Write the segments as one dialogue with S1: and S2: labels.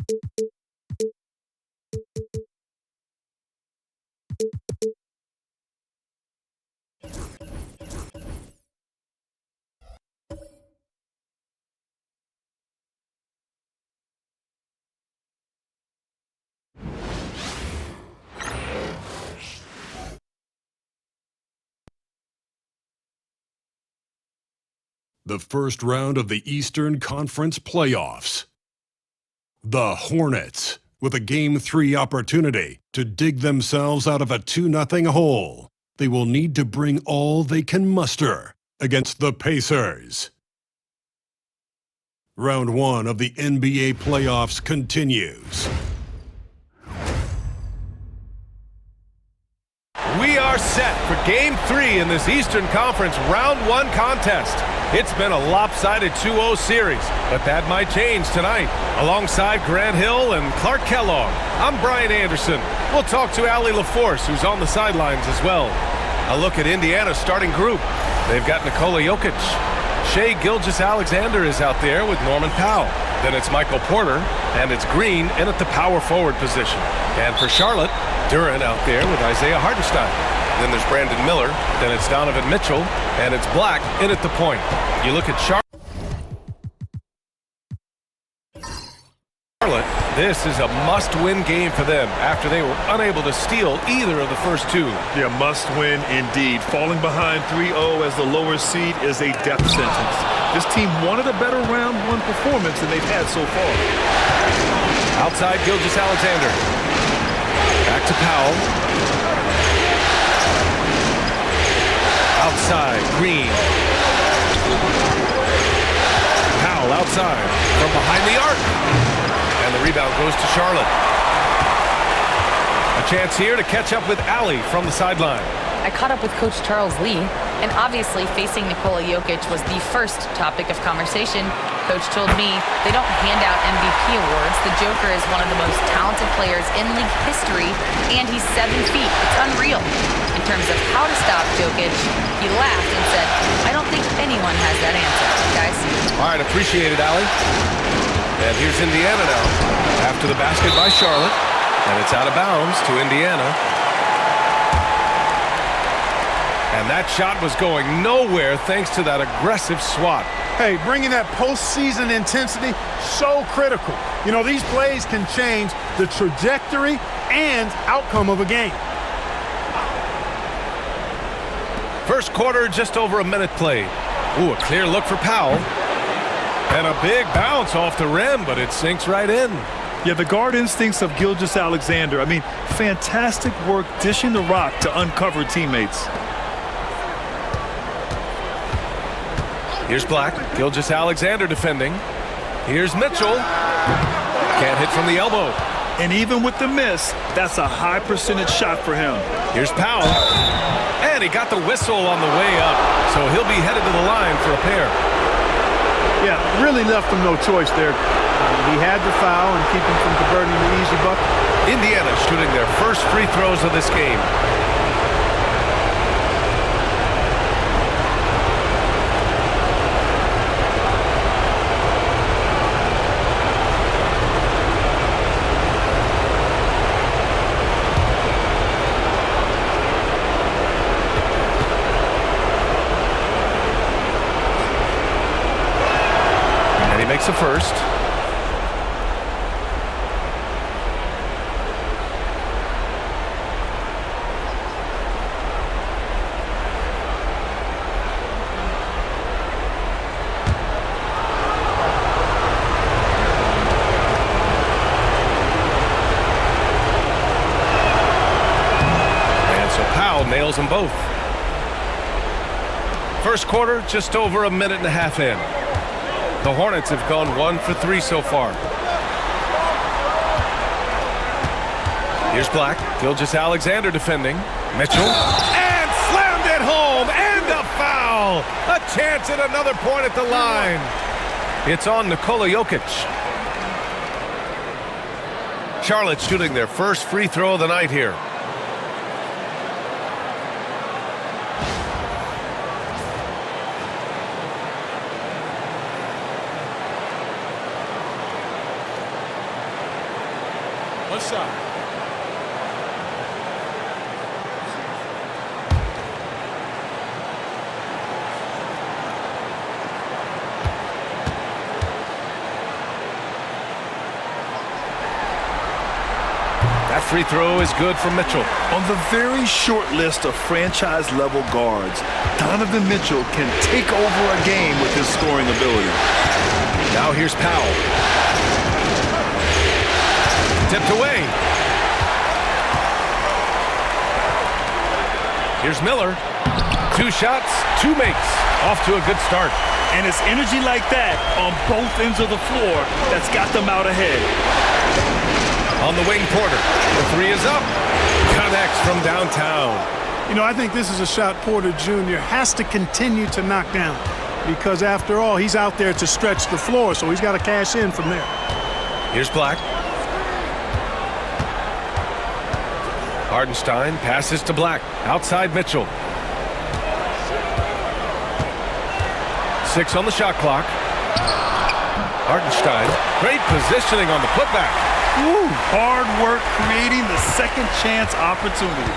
S1: The first round of the Eastern Conference playoffs. The Hornets, with a Game 3 opportunity to dig themselves out of a 2-0 hole. They will need to bring all they can muster against the Pacers. Round 1 of the NBA playoffs continues.
S2: We are set for Game 3 in this Eastern Conference Round 1 contest. It's been a lopsided 2-0 series, but that might change tonight. Alongside Grant Hill and Clark Kellogg, I'm Brian Anderson. We'll talk to Allie LaForce, who's on the sidelines as well. A look at Indiana's starting group. They've got Nikola Jokic. Shai Gilgeous-Alexander is out there with Norman Powell. Then it's Michael Porter, and it's Green in at the power forward position. And for Charlotte, Duran out there with Isaiah Hartenstein. Then there's Brandon Miller, then it's Donovan Mitchell, and it's Black in at the point. You look at Charlotte, this is a must-win game for them after they were unable to steal either of the first two.
S3: Yeah, must-win indeed. Falling behind 3-0 as the lower seed is a death sentence. This team wanted a better round 1 performance than they've had so far.
S2: Outside Gilgeous-Alexander. Back to Powell. Outside, Green. Powell outside from behind the arc. And the rebound goes to Charlotte. A chance here to catch up with Allie from the sideline.
S4: I caught up with Coach Charles Lee, and obviously facing Nikola Jokic was the first topic of conversation. Coach told me they don't hand out MVP awards. The Joker is one of the most talented players in league history, and he's 7 feet. It's unreal. In terms of how to stop Jokic, he laughed and said, I don't think anyone has that answer, guys.
S2: All right, appreciate it, Allie. And here's Indiana now. After the basket by Charlotte, and it's out of bounds to Indiana. And that shot was going nowhere thanks to that aggressive swat.
S5: Hey, bringing that postseason intensity, so critical. You know, these plays can change the trajectory and outcome of a game.
S2: First quarter, just over a minute played. Ooh, a clear look for Powell. And a big bounce off the rim, but it sinks right in.
S3: Yeah, the guard instincts of Gilgeous-Alexander. I mean, fantastic work dishing the rock to uncover teammates.
S2: Here's Black, Gilgeous-Alexander defending. Here's Mitchell. Can't hit from the elbow.
S3: And even with the miss, that's a high percentage shot for him.
S2: Here's Powell. And he got the whistle on the way up, so he'll be headed to the line for a pair.
S5: Yeah, really left him no choice there. He had the foul and keep him from converting the easy bucket.
S2: Indiana shooting their first free throws of this game. Makes a first. And so Powell nails them both. First quarter, just over a minute and a half in. The Hornets have gone 1 for 3 so far. Here's Black. Gilgeous-Alexander defending. Mitchell. And slammed it home. And a foul. A chance at another point at the line. It's on Nikola Jokic. Charlotte shooting their first free throw of the night here.
S5: other side.
S2: That free throw is good for Mitchell.
S3: On the very short list of franchise-level guards, Donovan Mitchell can take over a game with his scoring ability.
S2: Now here's Powell. Tipped away. Here's Miller. 2 shots, 2 makes. Off to a good start.
S3: And it's energy like that on both ends of the floor that's got them out ahead.
S2: On the wing, Porter. The 3 is up. Connects from downtown.
S5: You know, I think this is a shot Porter Jr. has to continue to knock down because, after all, he's out there to stretch the floor, so he's got to cash in from there.
S2: Here's Black. Hardenstein passes to Black. Outside Mitchell. 6 on the shot clock. Hardenstein. Great positioning on the putback.
S3: Woo, hard work creating the second chance opportunity.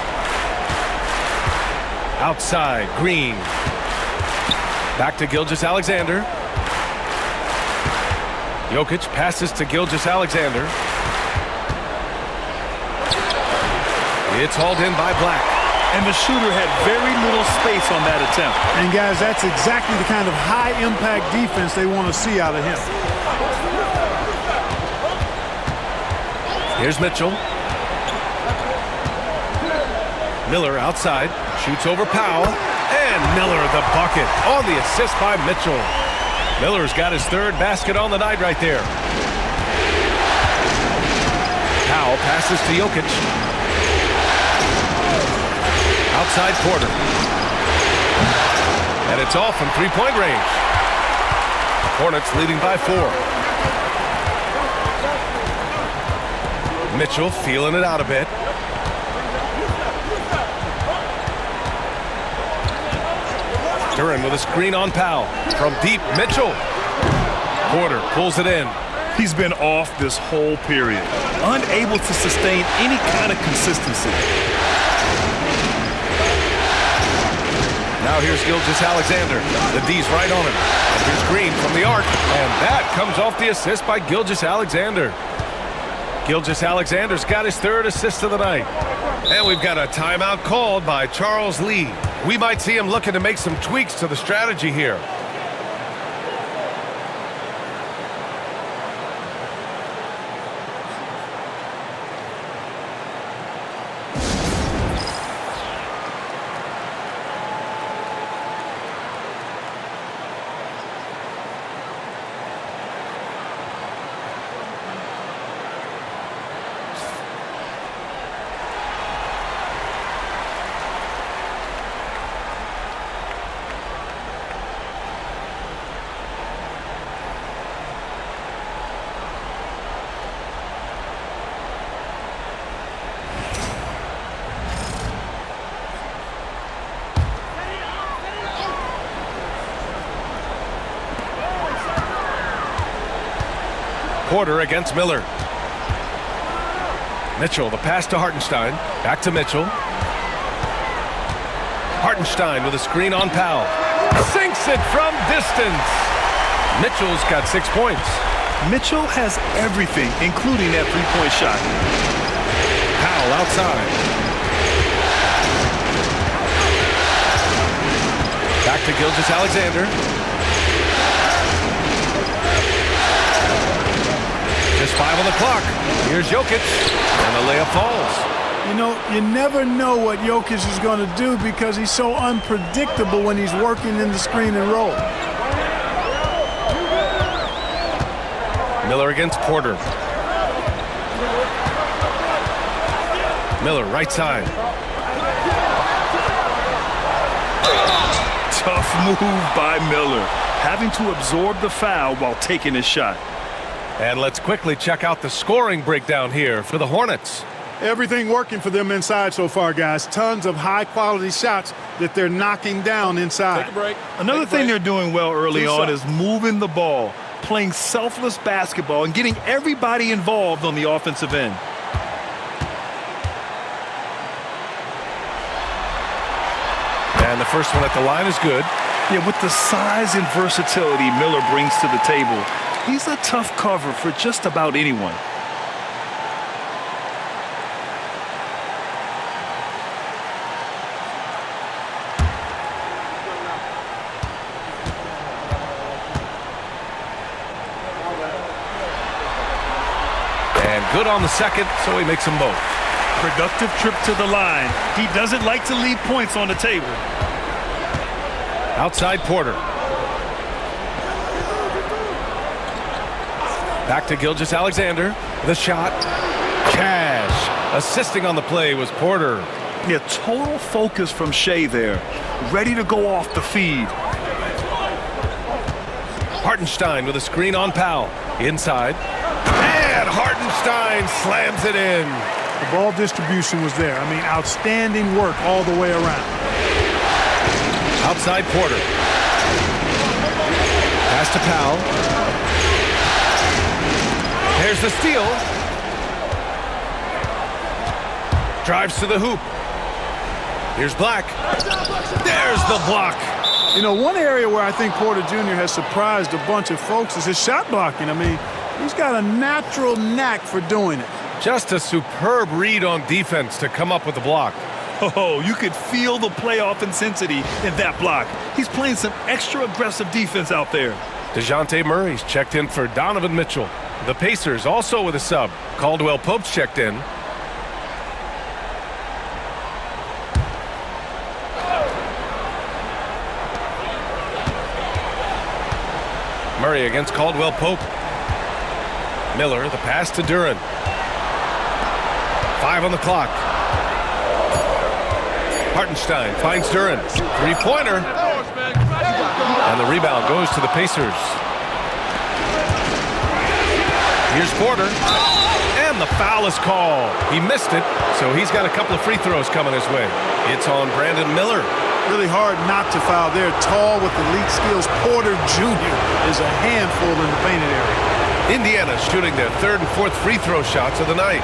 S2: Outside, Green. Back to Gilgeous-Alexander. Jokic passes to Gilgeous-Alexander. It's hauled in by Black.
S3: And the shooter had very little space on that attempt.
S5: And, guys, that's exactly the kind of high-impact defense they want to see out of him.
S2: Here's Mitchell. Miller outside. Shoots over Powell. And Miller the bucket on the assist by Mitchell. Miller's got his 3rd basket on the night right there. Powell passes to Jokic. Outside Porter. And it's off from 3-point range. Hornets leading by 4. Mitchell feeling it out a bit. Duran with a screen on Powell. From deep, Mitchell. Porter pulls it in.
S3: He's been off this whole period, unable to sustain any kind of consistency.
S2: Now here's Gilgeous-Alexander. The D's right on him. And here's Green from the arc. And that comes off the assist by Gilgeous-Alexander. Gilgeous-Alexander's got his 3rd assist of the night. And we've got a timeout called by Charles Lee. We might see him looking to make some tweaks to the strategy here. Porter against Miller. Mitchell, the pass to Hardenstein. Back to Mitchell. Hardenstein with a screen on Powell. Sinks it from distance. Mitchell's got 6 points.
S3: Mitchell has everything, including that 3-point shot.
S2: Powell outside. Back to Gilgeous-Alexander. Just 5 on the clock. Here's Jokic, and the layup falls.
S5: You know, you never know what Jokic is going to do because he's so unpredictable when he's working in the screen and roll.
S2: Miller against Porter. Miller, right side.
S3: Tough move by Miller, having to absorb the foul while taking his shot.
S2: And let's quickly check out the scoring breakdown here for the Hornets.
S5: Everything working for them inside so far, guys. Tons of high-quality shots that they're knocking down inside.
S3: Take a break. Another thing they're doing well early on is moving the ball, playing selfless basketball, and getting everybody involved on the offensive end.
S2: And the first one at the line is good.
S3: Yeah, with the size and versatility Miller brings to the table, he's a tough cover for just about anyone.
S2: And good on the second, so he makes them both.
S3: Productive trip to the line. He doesn't like to leave points on the table.
S2: Outside Porter. Back to Gilgeous-Alexander. The shot. Cash. Assisting on the play was Porter.
S3: Yeah, total focus from Shea there. Ready to go off the feed.
S2: Hartenstein with a screen on Powell. Inside. And Hartenstein slams it in.
S5: The ball distribution was there. I mean, outstanding work all the way around.
S2: Outside Porter. Pass to Powell. There's the steal. Drives to the hoop. Here's Black. There's the block.
S5: You know, one area where I think Porter Jr. has surprised a bunch of folks is his shot blocking. I mean, he's got a natural knack for doing it.
S2: Just a superb read on defense to come up with the block.
S3: Oh, you could feel the playoff intensity in that block. He's playing some extra aggressive defense out there.
S2: DeJounte Murray's checked in for Donovan Mitchell. The Pacers also with a sub. Caldwell Pope's checked in. Murray against Caldwell Pope. Miller, the pass to Duren. 5 on the clock. Hartenstein finds Duren. Three-pointer. And the rebound goes to the Pacers. Here's Porter. And the foul is called. He missed it, so he's got a couple of free throws coming his way. It's on Brandon Miller.
S5: Really hard not to foul there. Tall with elite skills. Porter Jr. is a handful in the painted area.
S2: Indiana shooting their third and fourth free throw shots of the night.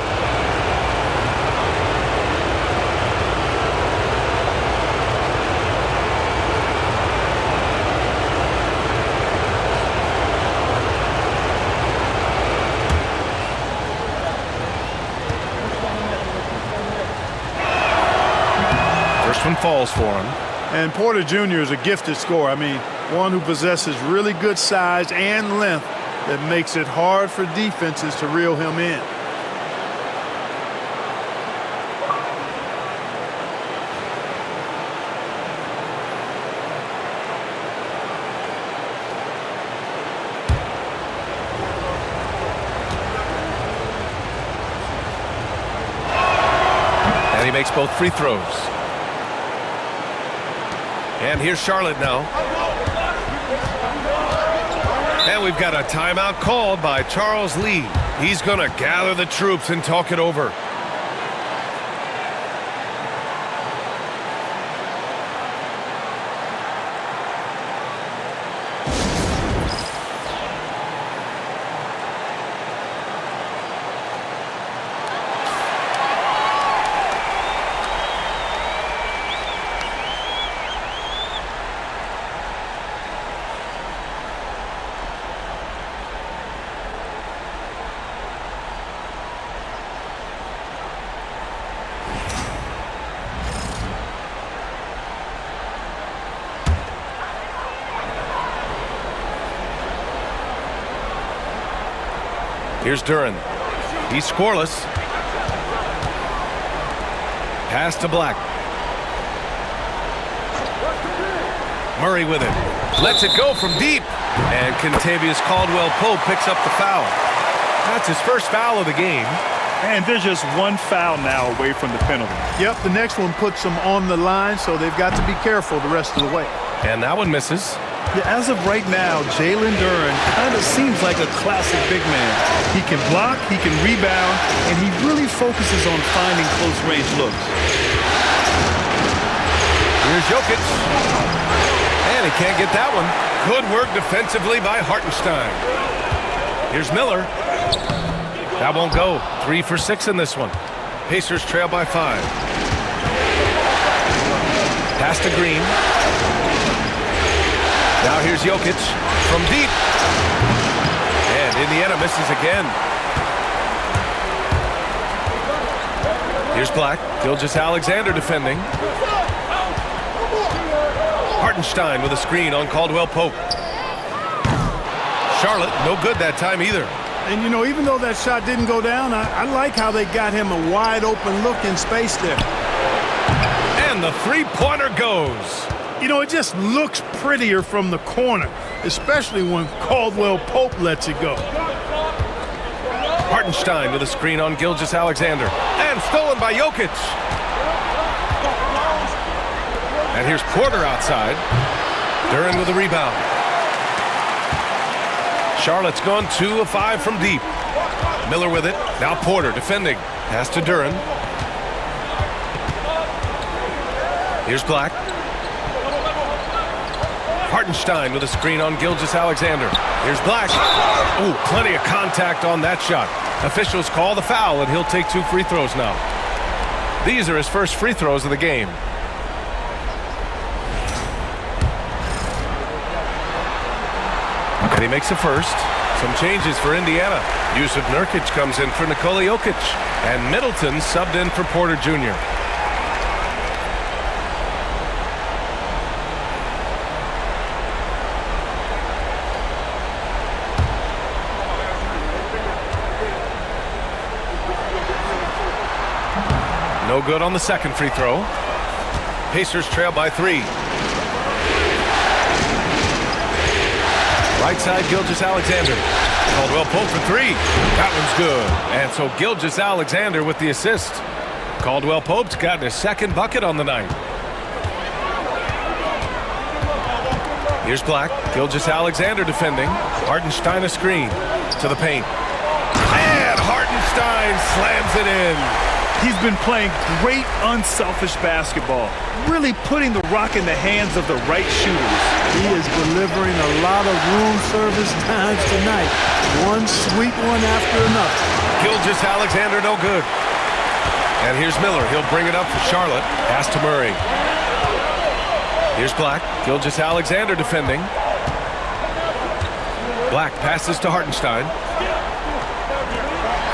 S2: First one falls for him.
S5: And Porter Jr. is a gifted scorer. I mean, one who possesses really good size and length that makes it hard for defenses to reel him in.
S2: And he makes both free throws. And here's Charlotte now. And we've got a timeout called by Charles Lee. He's going to gather the troops and talk it over. Here's Duren. He's scoreless. Pass to Black. Murray with it. Lets it go from deep. And Kentavious Caldwell-Pope picks up the foul. That's his first foul of the game.
S3: And there's just one foul now away from the penalty.
S5: Yep, the next one puts them on the line, so they've got to be careful the rest of the way.
S2: And that one misses.
S3: Yeah, as of right now, Jalen Duren kind of seems like a classic big man. He can block, he can rebound, and he really focuses on finding close-range looks.
S2: Here's Jokic. And he can't get that one. Good work defensively by Hartenstein. Here's Miller. That won't go. 3 for 6 in this one. Pacers trail by 5. Pass to Green. Now here's Jokic from deep. And Indiana misses again. Here's Black. Gilgeous-Alexander defending. Hartenstein with a screen on Caldwell Pope. Charlotte, no good that time either.
S5: And, you know, even though that shot didn't go down, I like how they got him a wide-open look in space there.
S2: And the three-pointer goes.
S5: You know, it just looks prettier from the corner, especially when Caldwell Pope lets it go.
S2: Hartenstein with a screen on Gilgeous-Alexander. And stolen by Jokic. And here's Porter outside. Duren with a rebound. Charlotte's gone 2 of 5 from deep. Miller with it. Now Porter defending. Pass to Duren. Here's Black. Hartenstein with a screen on Gilgeous-Alexander. Here's Black. Oh, plenty of contact on that shot. Officials call the foul, and he'll take 2 free throws now. These are his first free throws of the game. And he makes the first. Some changes for Indiana. Yusuf Nurkic comes in for Nikola Jokic. And Middleton subbed in for Porter Jr. No good on the second free throw. Pacers trail by 3. Right side, Gilgeous-Alexander. Caldwell Pope for 3. That one's good. And so Gilgeous-Alexander with the assist. Caldwell Pope's gotten his second bucket on the night. Here's Black. Gilgeous-Alexander defending. Hartenstein a screen to the paint. And Hartenstein slams it in.
S3: He's been playing great unselfish basketball, really putting the rock in the hands of the right shooters.
S5: He is delivering a lot of room service times tonight. One sweet one after another.
S2: Gilgeous-Alexander no good. And here's Miller. He'll bring it up for Charlotte. Pass to Murray. Here's Black. Gilgeous-Alexander defending. Black passes to Hartenstein.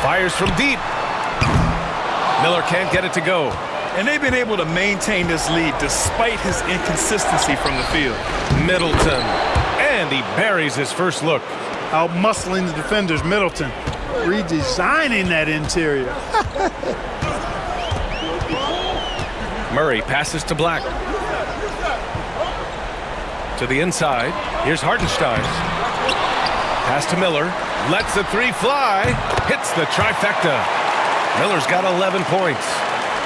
S2: Fires from deep. Miller can't get it to go.
S3: And they've been able to maintain this lead despite his inconsistency from the field.
S2: Middleton. And he buries his first look.
S5: Out-muscling the defenders, Middleton. Redesigning that interior.
S2: Murray passes to Black. To the inside. Here's Hartenstein. Pass to Miller. Lets the 3 fly. Hits the trifecta. Miller's got 11 points.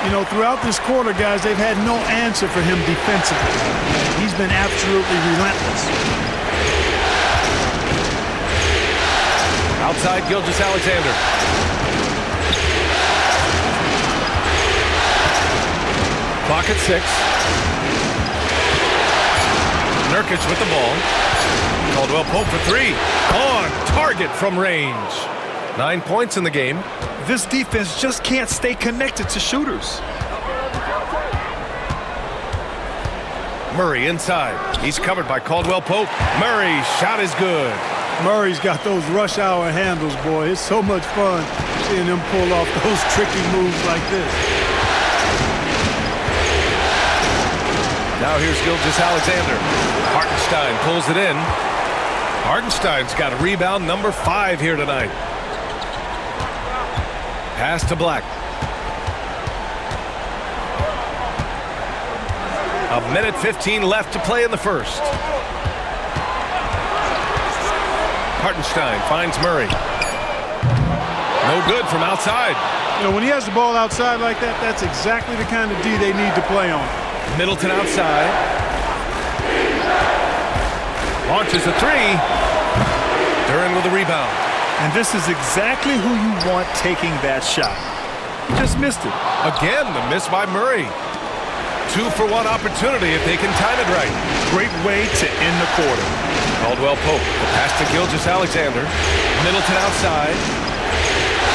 S5: You know, throughout this quarter, guys, they've had no answer for him defensively. He's been absolutely relentless.
S2: Outside, Gilgeous-Alexander. Clock at 6. Nurkic with the ball. Caldwell Pope for 3. On target from range. 9 points in the game.
S3: This defense just can't stay connected to shooters.
S2: Murray inside. He's covered by Caldwell Pope. Murray's shot is good.
S5: Murray's got those rush hour handles, boy. It's so much fun seeing him pull off those tricky moves like this.
S2: Now here's Gilgeous-Alexander. Hartenstein pulls it in. Hartenstein's got a rebound number 5 here tonight. Pass to Black. A minute 15 left to play in the first. Hartenstein finds Murray. No good from outside.
S5: You know, when he has the ball outside like that, that's exactly the kind of D they need to play on.
S2: Middleton outside. Launches a 3. Duren with the rebound.
S3: And this is exactly who you want taking that shot. He just missed it.
S2: Again, the miss by Murray. 2 for 1 opportunity if they can time it right.
S3: Great way to end the quarter.
S2: Caldwell Pope. The pass to Gilgeous-Alexander. Middleton outside.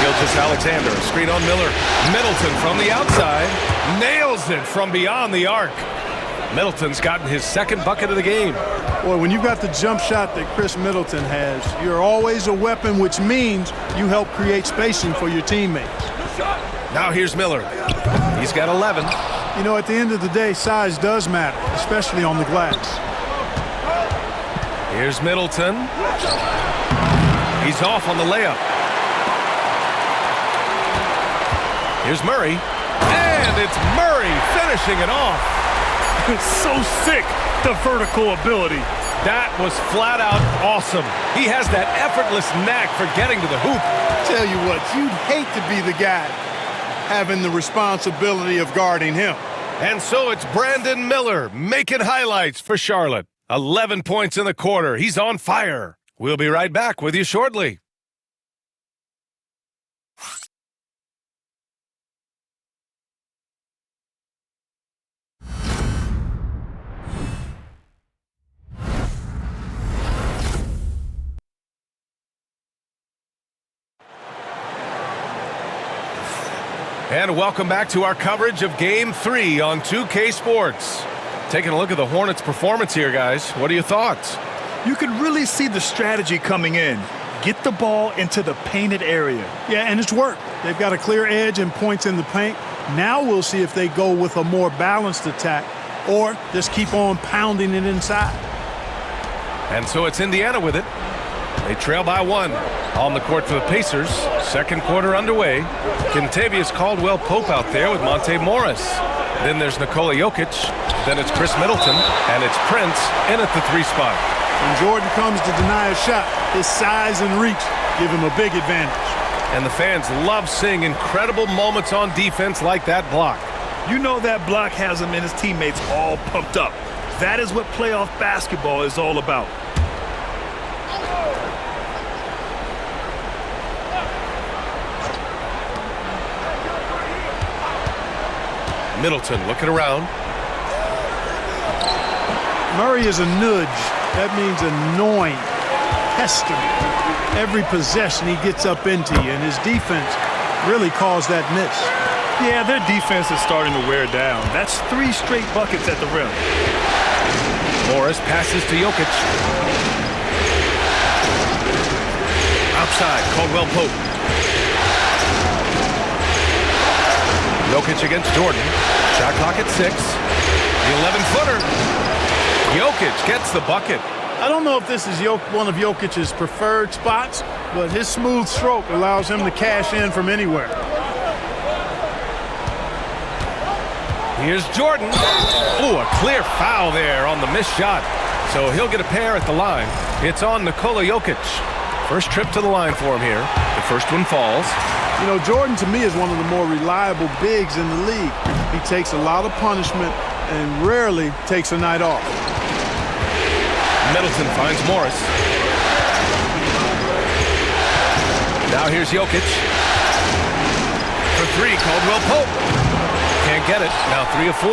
S2: Gilgeous-Alexander. A screen on Miller. Middleton from the outside. Nails it from beyond the arc. Middleton's gotten his second bucket of the game.
S5: Boy, when you've got the jump shot that Chris Middleton has, you're always a weapon, which means you help create spacing for your teammates.
S2: Now here's Miller. He's got 11.
S5: You know, at the end of the day, size does matter, especially on the glass.
S2: Here's Middleton. He's off on the layup. Here's Murray. And it's Murray finishing it off.
S3: It's so sick, the vertical ability.
S2: That was flat out awesome. He has that effortless knack for getting to the hoop.
S5: Tell you what, you'd hate to be the guy having the responsibility of guarding him.
S2: And so it's Brandon Miller making highlights for Charlotte. 11 points in the quarter. He's on fire. We'll be right back with you shortly. And welcome back to our coverage of Game 3 on 2K Sports. Taking a look at the Hornets' performance here, guys. What are your thoughts?
S3: You can really see the strategy coming in. Get the ball into the painted area.
S5: Yeah, and it's worked. They've got a clear edge and points in the paint. Now we'll see if they go with a more balanced attack or just keep on pounding it inside.
S2: And so it's Indiana with it. They trail by 1. On the court for the Pacers. Second quarter underway. Kentavious Caldwell-Pope out there with Monte Morris. Then there's Nikola Jokic. Then it's Chris Middleton. And it's Prince in at the 3 spot.
S5: When Jordan comes to deny a shot, his size and reach give him a big advantage.
S2: And the fans love seeing incredible moments on defense like that block.
S3: You know that block has him and his teammates all pumped up. That is what playoff basketball is all about.
S2: Middleton looking around.
S5: Murray is a nudge. That means annoying, pestering. Every possession he gets up into you, and his defense really caused that miss.
S3: Yeah, their defense is starting to wear down. That's 3 straight buckets at the rim.
S2: Morris passes to Jokic. Outside, Caldwell-Pope. Jokic against Jordan. Shot clock at 6. The 11-footer. Jokic gets the bucket.
S5: I don't know if this is one of Jokic's preferred spots, but his smooth stroke allows him to cash in from anywhere.
S2: Here's Jordan. Ooh, a clear foul there on the missed shot. So he'll get a pair at the line. It's on Nikola Jokic. First trip to the line for him here. The first one falls.
S5: You know, Jordan to me is one of the more reliable bigs in the league. He takes a lot of punishment and rarely takes a night off.
S2: Middleton finds Morris. Now here's Jokic. For 3, Caldwell-Pope. Can't get it. Now 3 of 4.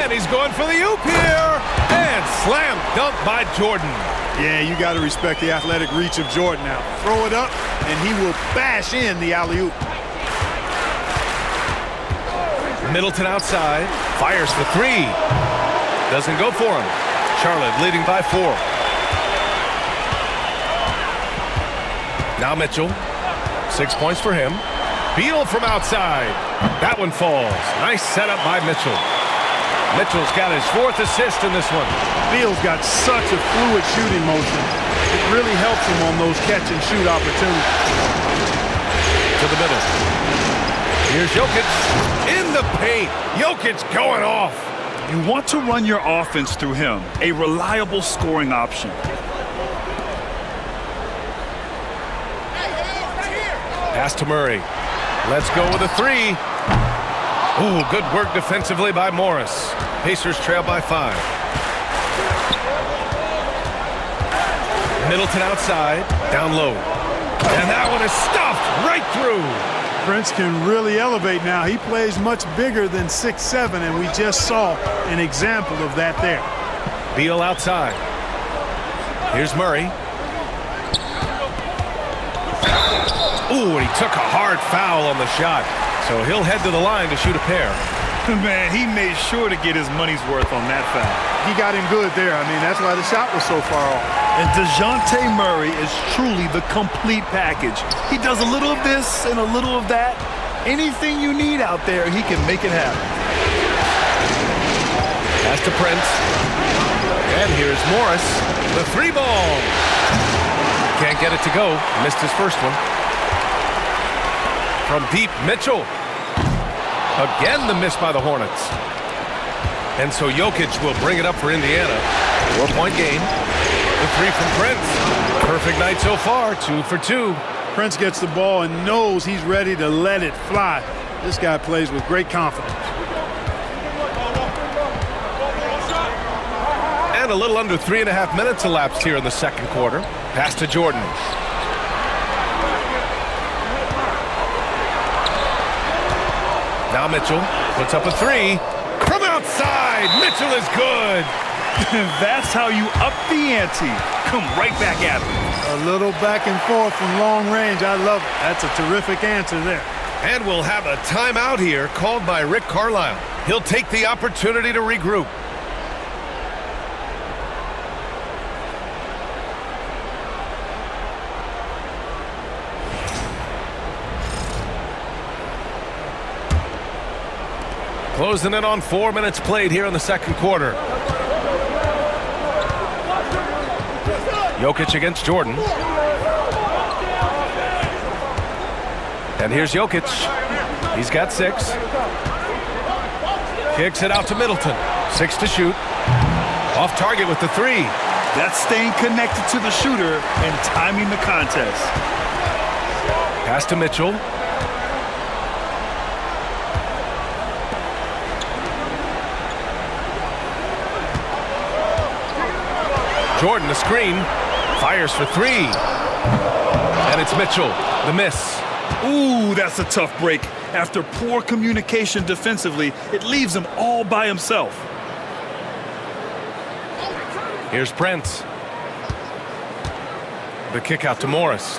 S2: And he's going for the oop here. And slam dunk by Jordan.
S5: Yeah, you got to respect the athletic reach of Jordan now. Throw it up, and he will bash in the alley-oop.
S2: Middleton outside. Fires for 3. Doesn't go for him. Charlotte leading by 4. Now Mitchell. 6 points for him. Beal from outside. That one falls. Nice setup by Mitchell. Mitchell's got his 4th assist in this one.
S5: Beal's got such a fluid shooting motion. It really helps him on those catch-and-shoot opportunities.
S2: To the middle. Here's Jokic in the paint. Jokic going off.
S3: You want to run your offense through him, a reliable scoring option.
S2: Pass to Murray. Let's go with a 3. Ooh, good work defensively by Morris. Pacers trail by 5. Middleton outside, down low. And that one is stuffed right through.
S5: Prince can really elevate now. He plays much bigger than 6'7", and we just saw an example of that there.
S2: Beal outside. Here's Murray. Ooh, and he took a hard foul on the shot. So he'll head to the line to shoot a pair.
S3: Man, he made sure to get his money's worth on that foul.
S5: He got him good there. I mean, that's why the shot was so far off.
S3: And DeJounte Murray is truly the complete package. He does a little of this and a little of that. Anything you need out there, he can make it happen.
S2: Pass to Prince. And here's Morris. The three ball. Can't get it to go. Missed his first one. From deep, Mitchell. Again, the miss by the Hornets. And so Jokic will bring it up for Indiana. 4-point game. The three from Prince. Perfect night so far, 2 for 2.
S5: Prince gets the ball and knows he's ready to let it fly. This guy plays with great confidence.
S2: And a little under 3.5 minutes elapsed here in the second quarter. Pass to Jordan. Now Mitchell puts up a three. From outside, Mitchell is good.
S3: That's how you up the ante. Come right back at him.
S5: A little back and forth from long range. I love it. That's a terrific answer there.
S2: And we'll have a timeout here called by Rick Carlisle. He'll take the opportunity to regroup. Closing in on 4 minutes played here in the second quarter. Jokic against Jordan. And here's Jokic. He's got 6. Kicks it out to Middleton. 6 to shoot. Off target with the 3.
S3: That's staying connected to the shooter and timing the contest.
S2: Pass to Mitchell. Jordan, the screen, fires for 3. And it's Mitchell, the miss.
S3: Ooh, that's a tough break. After poor communication defensively, it leaves him all by himself.
S2: Here's Prince. The kick out to Morris.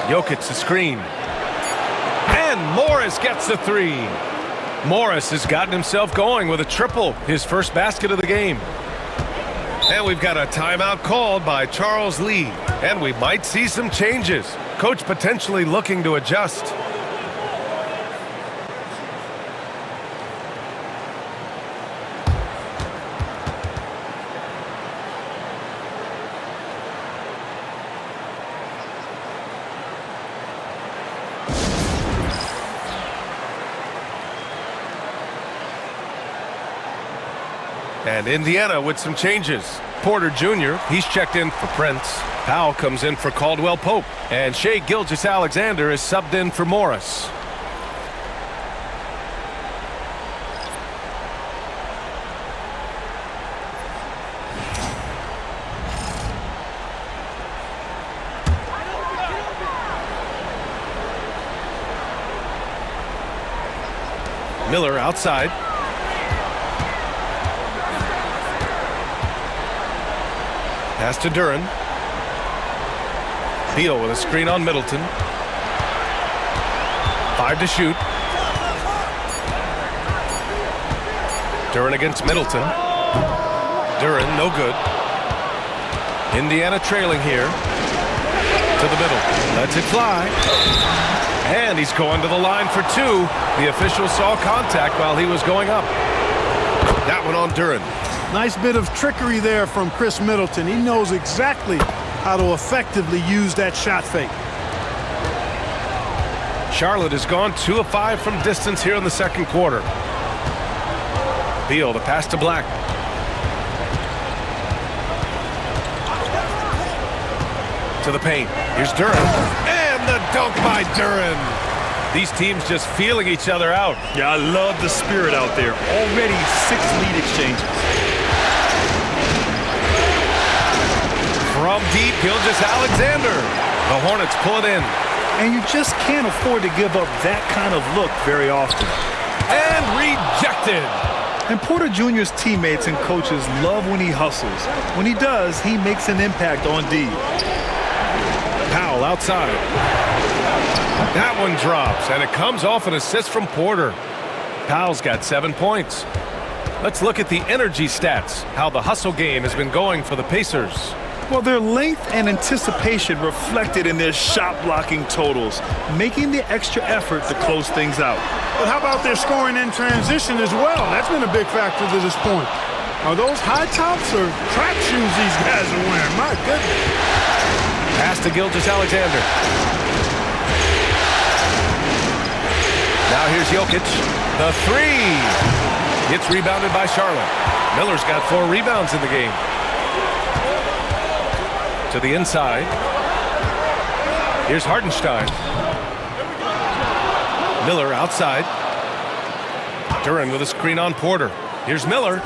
S2: Jokic, the screen. And Morris gets the 3. Morris has gotten himself going with a triple, his first basket of the game. And we've got a timeout called by Charles Lee. And we might see some changes. Coach potentially looking to adjust. And Indiana with some changes. Porter Jr., he's checked in for Prince. Powell comes in for Caldwell Pope. And Shai Gilgeous-Alexander is subbed in for Morris. Miller outside. Pass to Duren. Beal with a screen on Middleton. 5 to shoot. Duren against Middleton. Duren, no good. Indiana trailing here. To the middle. Lets it fly. And he's going to the line for 2. The official saw contact while he was going up. That one on Duren.
S5: Nice bit of trickery there from Chris Middleton. He knows exactly how to effectively use that shot fake.
S2: Charlotte has gone 2 of 5 from distance here in the second quarter. Beal, the pass to Black. To the paint. Here's Duren. And the dunk by Duren. These teams just feeling each other out.
S3: Yeah, I love the spirit out there. Already 6 lead exchanges.
S2: From deep, Gilgeous-Alexander. The Hornets pull it in.
S3: And you just can't afford to give up that kind of look very often.
S2: And rejected.
S3: And Porter Jr.'s teammates and coaches love when he hustles. When he does, he makes an impact on D.
S2: Powell outside. That one drops, and it comes off an assist from Porter. Powell's got 7 points. Let's look at the energy stats, how the hustle game has been going for the Pacers.
S3: Well, their length and anticipation reflected in their shot blocking totals, making the extra effort to close things out.
S5: But how about their scoring in transition as well? That's been a big factor to this point. Are those high tops or track shoes these guys are wearing? My goodness.
S2: Pass to Gilgeous-Alexander. Now here's Jokic. The three. It's rebounded by Charlotte. Miller's got 4 rebounds in the game. To the inside. Here's Hartenstein. Miller outside. Duren with a screen on Porter. Here's Miller.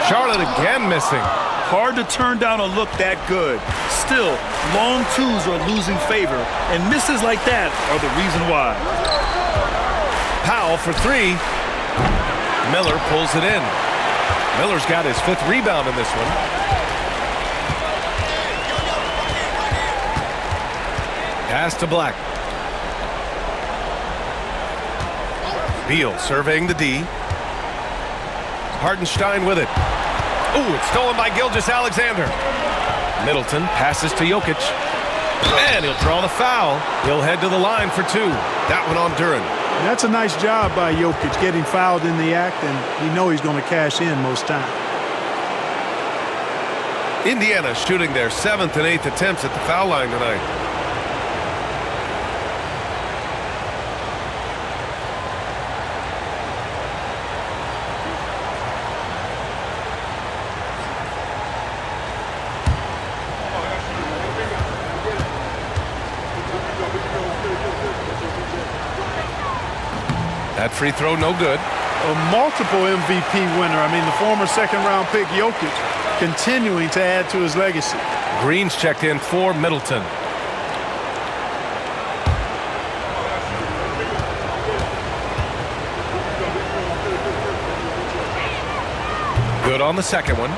S2: Charlotte again missing.
S3: Hard to turn down a look that good. Still, long twos are losing favor, and misses like that are the reason why.
S2: Powell for 3. Miller pulls it in. Miller's got his 5th rebound in this one. Pass to Black. Beal surveying the D. Hartenstein with it. Ooh, it's stolen by Gilgeous-Alexander. Middleton passes to Jokic. And he'll draw the foul. He'll head to the line for 2. That one on Duren.
S5: That's a nice job by Jokic getting fouled in the act, and you know he's going to cash in most times.
S2: Indiana shooting their 7th and 8th attempts at the foul line tonight. That free throw no good.
S5: A multiple MVP winner. I mean, the former second-round pick Jokic continuing to add to his legacy.
S2: Green's checked in for Middleton. Good on the second one.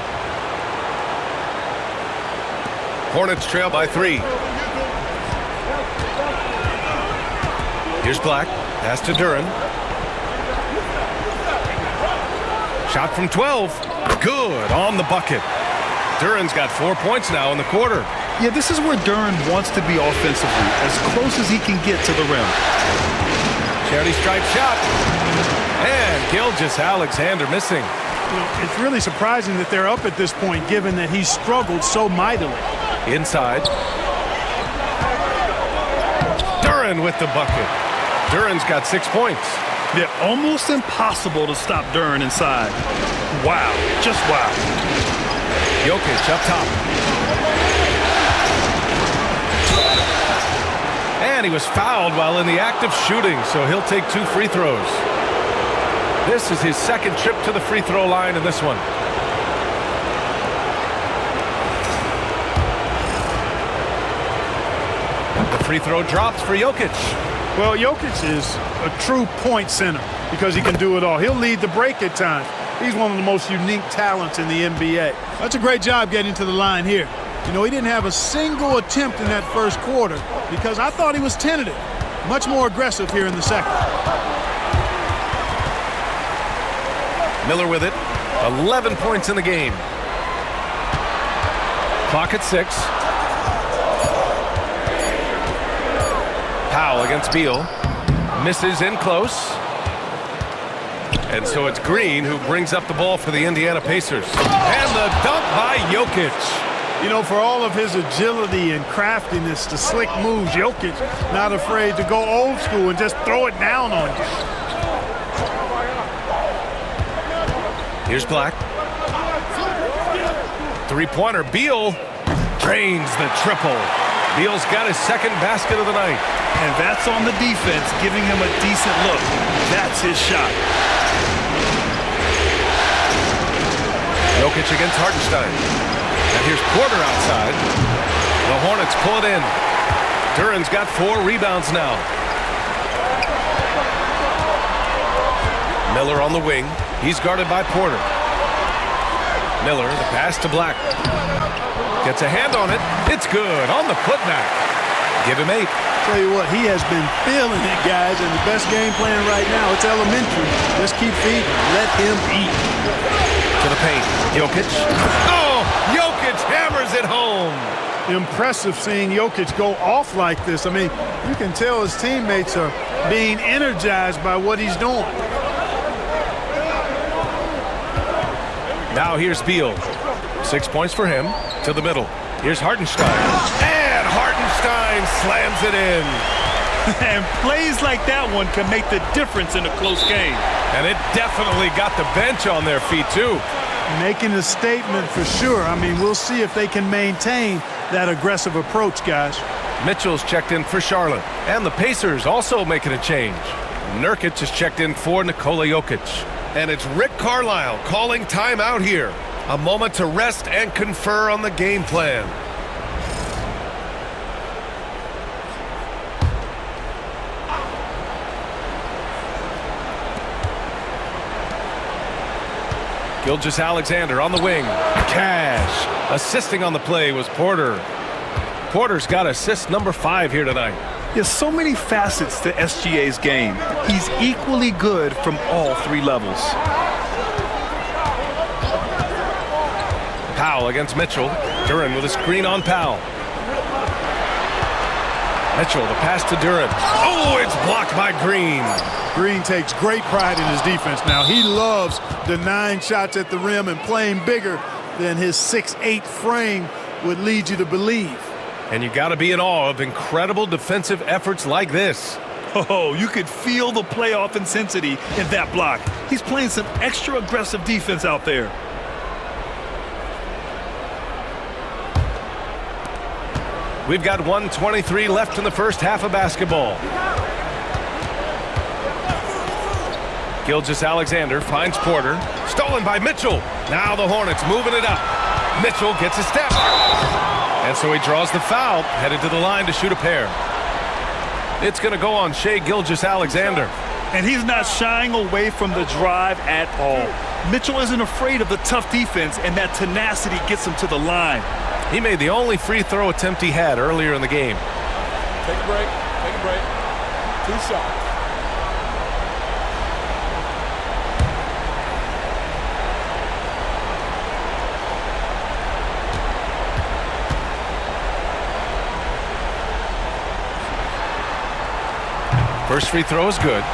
S2: Hornets trail by 3. Here's Black. Pass to Duren. Shot from 12. Good on the bucket. Duren's got 4 points now in the quarter.
S3: Yeah, this is where Duren wants to be offensively, as close as he can get to the rim.
S2: Charity stripe shot. And Gilgeous-Alexander missing.
S5: You know, it's really surprising that they're up at this point, given that he's struggled so mightily.
S2: Inside. Duren with the bucket. Duren's got 6 points.
S3: They're almost impossible to stop Duren inside. Wow, just wow.
S2: Jokic up top. And he was fouled while in the act of shooting, so he'll take 2 free throws. This is his 2nd trip to the free throw line in this one. The free throw drops for Jokic.
S5: Well, Jokic is a true point center because he can do it all. He'll lead the break at times. He's one of the most unique talents in the NBA. That's a great job getting to the line here. You know, he didn't have a single attempt in that first quarter because I thought he was tentative. Much more aggressive here in the second.
S2: Miller with it. 11 points in the game. Clock at 6. Powell against Beal. Misses in close. And so it's Green who brings up the ball for the Indiana Pacers. And the dunk by Jokic.
S5: You know, for all of his agility and craftiness, the slick moves, Jokic not afraid to go old school and just throw it down on you.
S2: Here's Black. 3-pointer. Beal drains the triple. Beal's got his 2nd basket of the night.
S3: And that's on the defense, giving him a decent look. That's his shot.
S2: Jokic against Hartenstein. And here's Porter outside. The Hornets pull it in. Duren's got 4 rebounds now. Miller on the wing. He's guarded by Porter. Miller, the pass to Black. Gets a hand on it. It's good on the putback. Give him 8.
S5: Tell you what, he has been feeling it, guys, and the best game plan right now, it's elementary. Just keep feeding. Let him eat.
S2: To the paint. Jokic. Oh, Jokic hammers it home.
S5: Impressive seeing Jokic go off like this. I mean, you can tell his teammates are being energized by what he's doing.
S2: Now here's Beal. 6 points for him. To the middle. Here's Hartenstein. And Hartenstein slams it in.
S3: And plays like that one can make the difference in a close game.
S2: And it definitely got the bench on their feet, too.
S5: Making a statement for sure. I mean, we'll see if they can maintain that aggressive approach, guys.
S2: Mitchell's checked in for Charlotte. And the Pacers also making a change. Nurkic is checked in for Nikola Jokic. And it's Rick Carlisle calling timeout here. A moment to rest and confer on the game plan. Gilgeous-Alexander on the wing. Cash. Assisting on the play was Porter. Porter's got assist number 5 here tonight.
S3: There's so many facets to SGA's game. He's equally good from all 3 levels.
S2: Powell against Mitchell. Duren with a screen on Powell. Mitchell, the pass to Duren. Oh, it's blocked by Green.
S5: Green takes great pride in his defense now. He loves denying shots at the rim and playing bigger than his 6'8" frame would lead you to believe.
S2: And you got to be in awe of incredible defensive efforts like this.
S3: Oh, you could feel the playoff intensity in that block. He's playing some extra aggressive defense out there.
S2: We've got 1:23 left in the first half of basketball. Gilgeous-Alexander finds Porter. Stolen by Mitchell. Now the Hornets moving it up. Mitchell gets a step. And so he draws the foul, headed to the line to shoot a pair. It's going to go on Shai Gilgeous-Alexander.
S3: And he's not shying away from the drive at all. Mitchell isn't afraid of the tough defense, and that tenacity gets him to the line.
S2: He made the only free throw attempt he had earlier in the game.
S6: Take a break. Take a break. 2 shots.
S2: First free throw is good.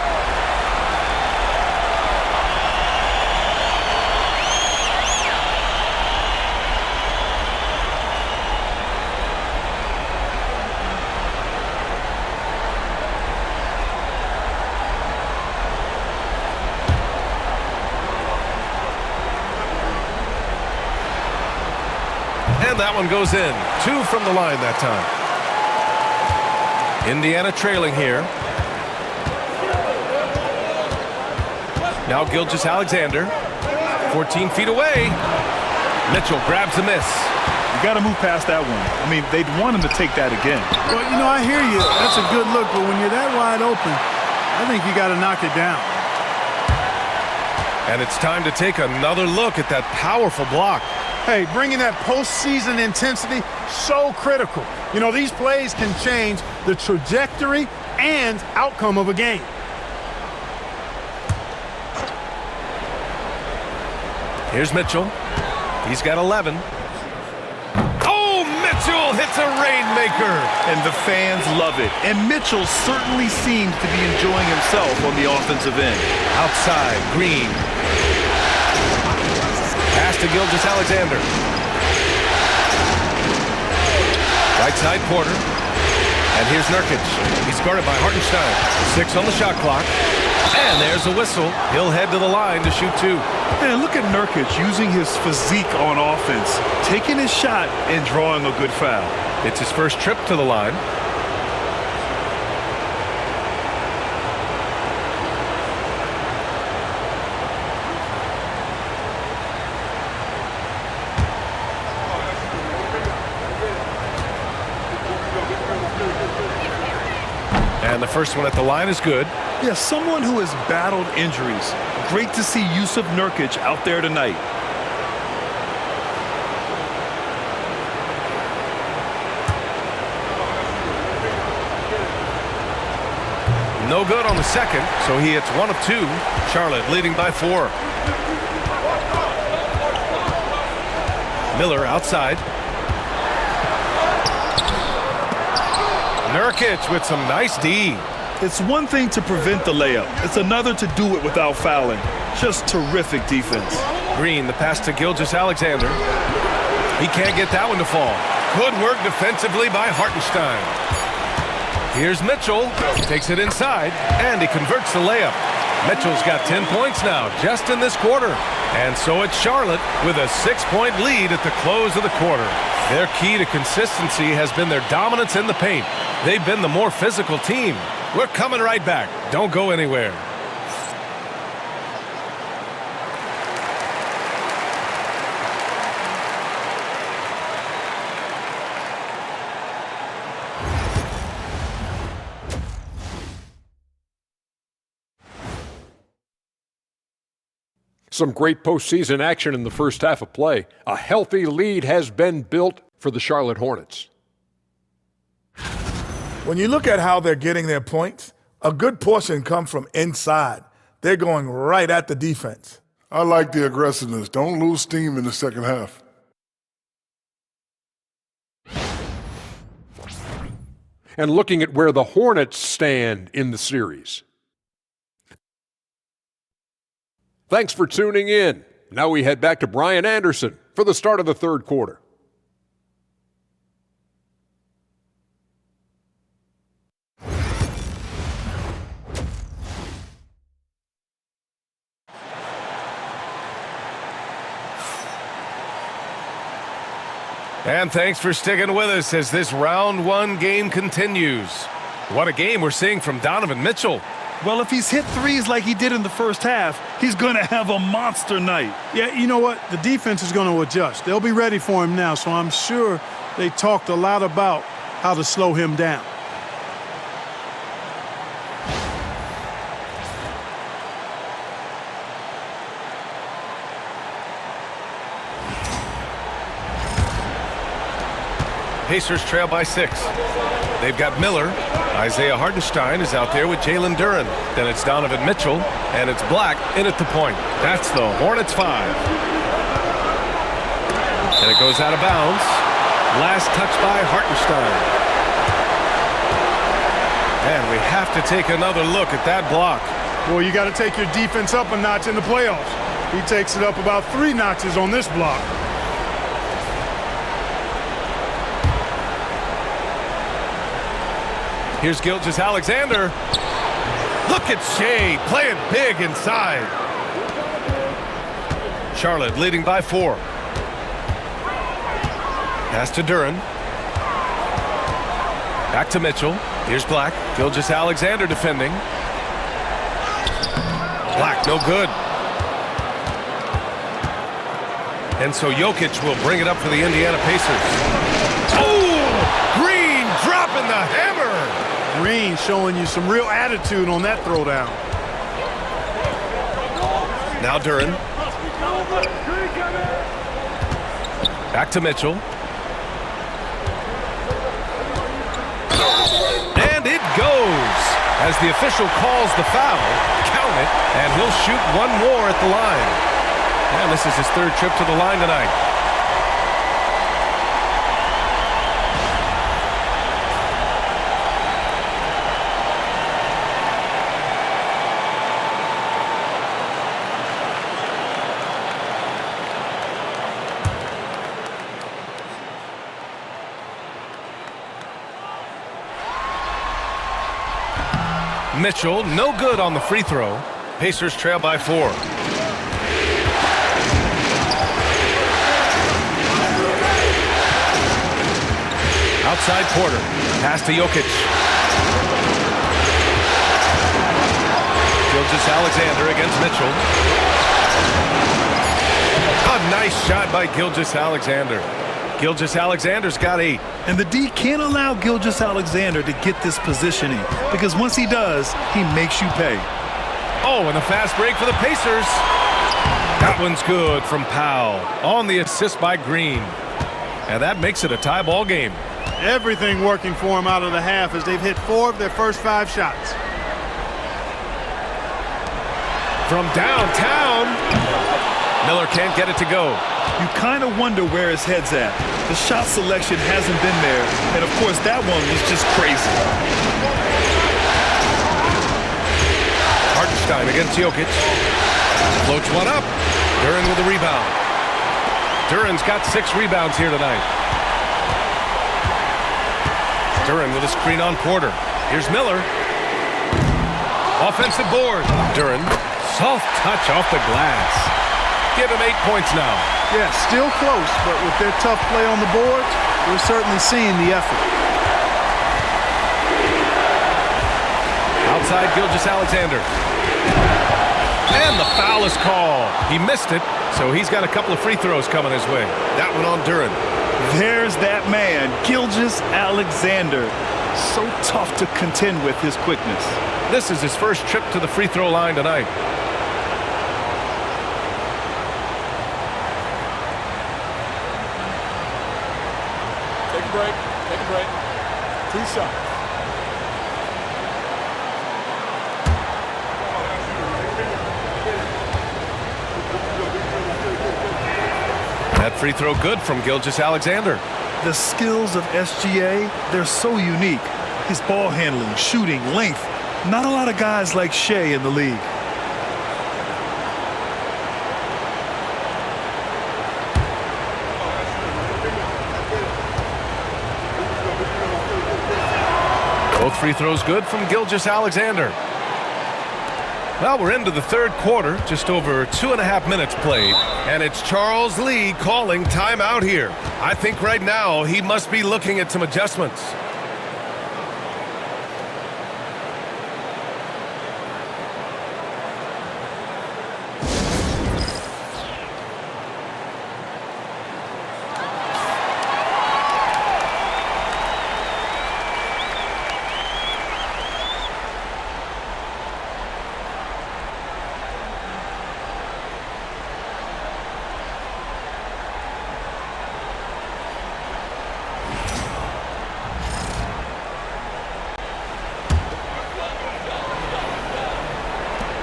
S2: And that one goes in. 2 from the line that time. Indiana trailing here. Now Gilgeous-Alexander. 14 feet away. Mitchell grabs the miss.
S3: You got to move past that one. I mean, they'd want him to take that again.
S5: Well, you know, I hear you. That's a good look, but when you're that wide open, I think you got to knock it down.
S2: And it's time to take another look at that powerful block.
S5: Hey, bringing that postseason intensity, so critical. You know, these plays can change the trajectory and outcome of a game.
S2: Here's Mitchell. He's got 11. Oh, Mitchell hits a rainmaker.
S3: And the fans love it. And Mitchell certainly seems to be enjoying himself on the offensive end.
S2: Outside, Green. Pass to Gilgeous-Alexander. Right side, Porter. And here's Nurkic. He's guarded by Hartenstein. 6 on the shot clock. And there's a whistle. He'll head to the line to shoot 2.
S3: Man, look at Nurkic using his physique on offense, taking his shot and drawing a good foul.
S2: It's his first trip to the line. And the first one at the line is good.
S3: Yeah, someone who has battled injuries. Great to see Yusuf Nurkic out there tonight.
S2: no good on the second, so he hits 1 of 2. Charlotte leading by 4. Miller outside. Nurkic with some nice D.
S3: It's one thing to prevent the layup. It's another to do it without fouling. Just terrific defense.
S2: Green, the pass to Gilgeous-Alexander. He can't get that one to fall. Good work defensively by Hartenstein. Here's Mitchell. Takes it inside, and he converts the layup. Mitchell's got 10 points now, just in this quarter. And so it's Charlotte with a 6-point lead at the close of the quarter. Their key to consistency has been their dominance in the paint. They've been the more physical team. We're coming right back. Don't go anywhere.
S7: Some great postseason action in the first half of play. A healthy lead has been built for the Charlotte Hornets.
S8: When you look at how they're getting their points, a good portion come from inside. They're going right at the defense.
S9: I like the aggressiveness. Don't lose steam in the second half.
S7: And looking at where the Hornets stand in the series. Thanks for tuning in. Now we head back to Brian Anderson for the start of the third quarter.
S2: And thanks for sticking with us as this round 1 game continues. What a game we're seeing from Donovan Mitchell.
S3: Well, if he's hit threes like he did in the first half, he's going to have a monster night.
S5: Yeah, you know what? The defense is going to adjust. They'll be ready for him now, so I'm sure they talked a lot about how to slow him down.
S2: Pacers trail by 6. They've got Miller. Isaiah Hartenstein is out there with Jalen Duren. Then it's Donovan Mitchell, and it's Black in at the point. That's the Hornets 5. And it goes out of bounds. Last touch by Hartenstein. And we have to take another look at that block.
S5: Well, you got to take your defense up a notch in the playoffs. He takes it up about 3 notches on this block.
S2: Here's Gilgeous-Alexander. Look at Shea playing big inside. Charlotte leading by 4. Pass to Duren. Back to Mitchell. Here's Black. Gilgeous-Alexander defending. Black, no good. And so Jokic will bring it up for the Indiana Pacers. Oh! Green dropping the hammer!
S5: Green showing you some real attitude on that throwdown.
S2: Now Duren. Back to Mitchell. And it goes! As the official calls the foul, count it, and he'll shoot 1 more at the line. And this is his 3rd trip to the line tonight. Mitchell, no good on the free throw. Pacers trail by 4. Outside Porter. Pass to Jokic. Gilgeous-Alexander against Mitchell. A nice shot by Gilgeous-Alexander. Gilgeous-Alexander's got 8.
S3: And the D can't allow Gilgeous-Alexander to get this positioning, because once he does, he makes you pay.
S2: Oh, and a fast break for the Pacers. That one's good from Powell on the assist by Green. And that makes it a tie ball game.
S5: Everything working for him out of the half as they've hit 4 of their first 5 shots.
S2: from downtown. Miller can't get it to go.
S3: You kind of wonder where his head's at. The shot selection hasn't been there, and of course that one was just crazy.
S2: Hartenstein against Jokic. Floats one up. Duren with a rebound. Duren's got 6 rebounds here tonight. Duren with a screen on Porter. Here's Miller. Offensive board. Duren. Soft touch off the glass. Give him 8 points now.
S5: Yeah, still close, but with their tough play on the boards, we're certainly seeing the effort.
S2: Outside Gilgeous-Alexander. And the foul is called. He missed it, so he's got a couple of free throws coming his way. That one on Duren.
S3: There's that man, Gilgeous-Alexander. So tough to contend with his quickness.
S2: This is his first trip to the free throw line tonight.
S6: Take a break. Take a break. 2 shots.
S2: That free throw good from Gilgeous-Alexander.
S3: The skills of SGA, they're so unique. His ball handling, shooting, length. Not a lot of guys like Shea in the league.
S2: Both free throws good from Gilgeous-Alexander. Well, we're into the third quarter, just over 2.5 minutes played, and it's Charles Lee calling timeout here. I think right now he must be looking at some adjustments.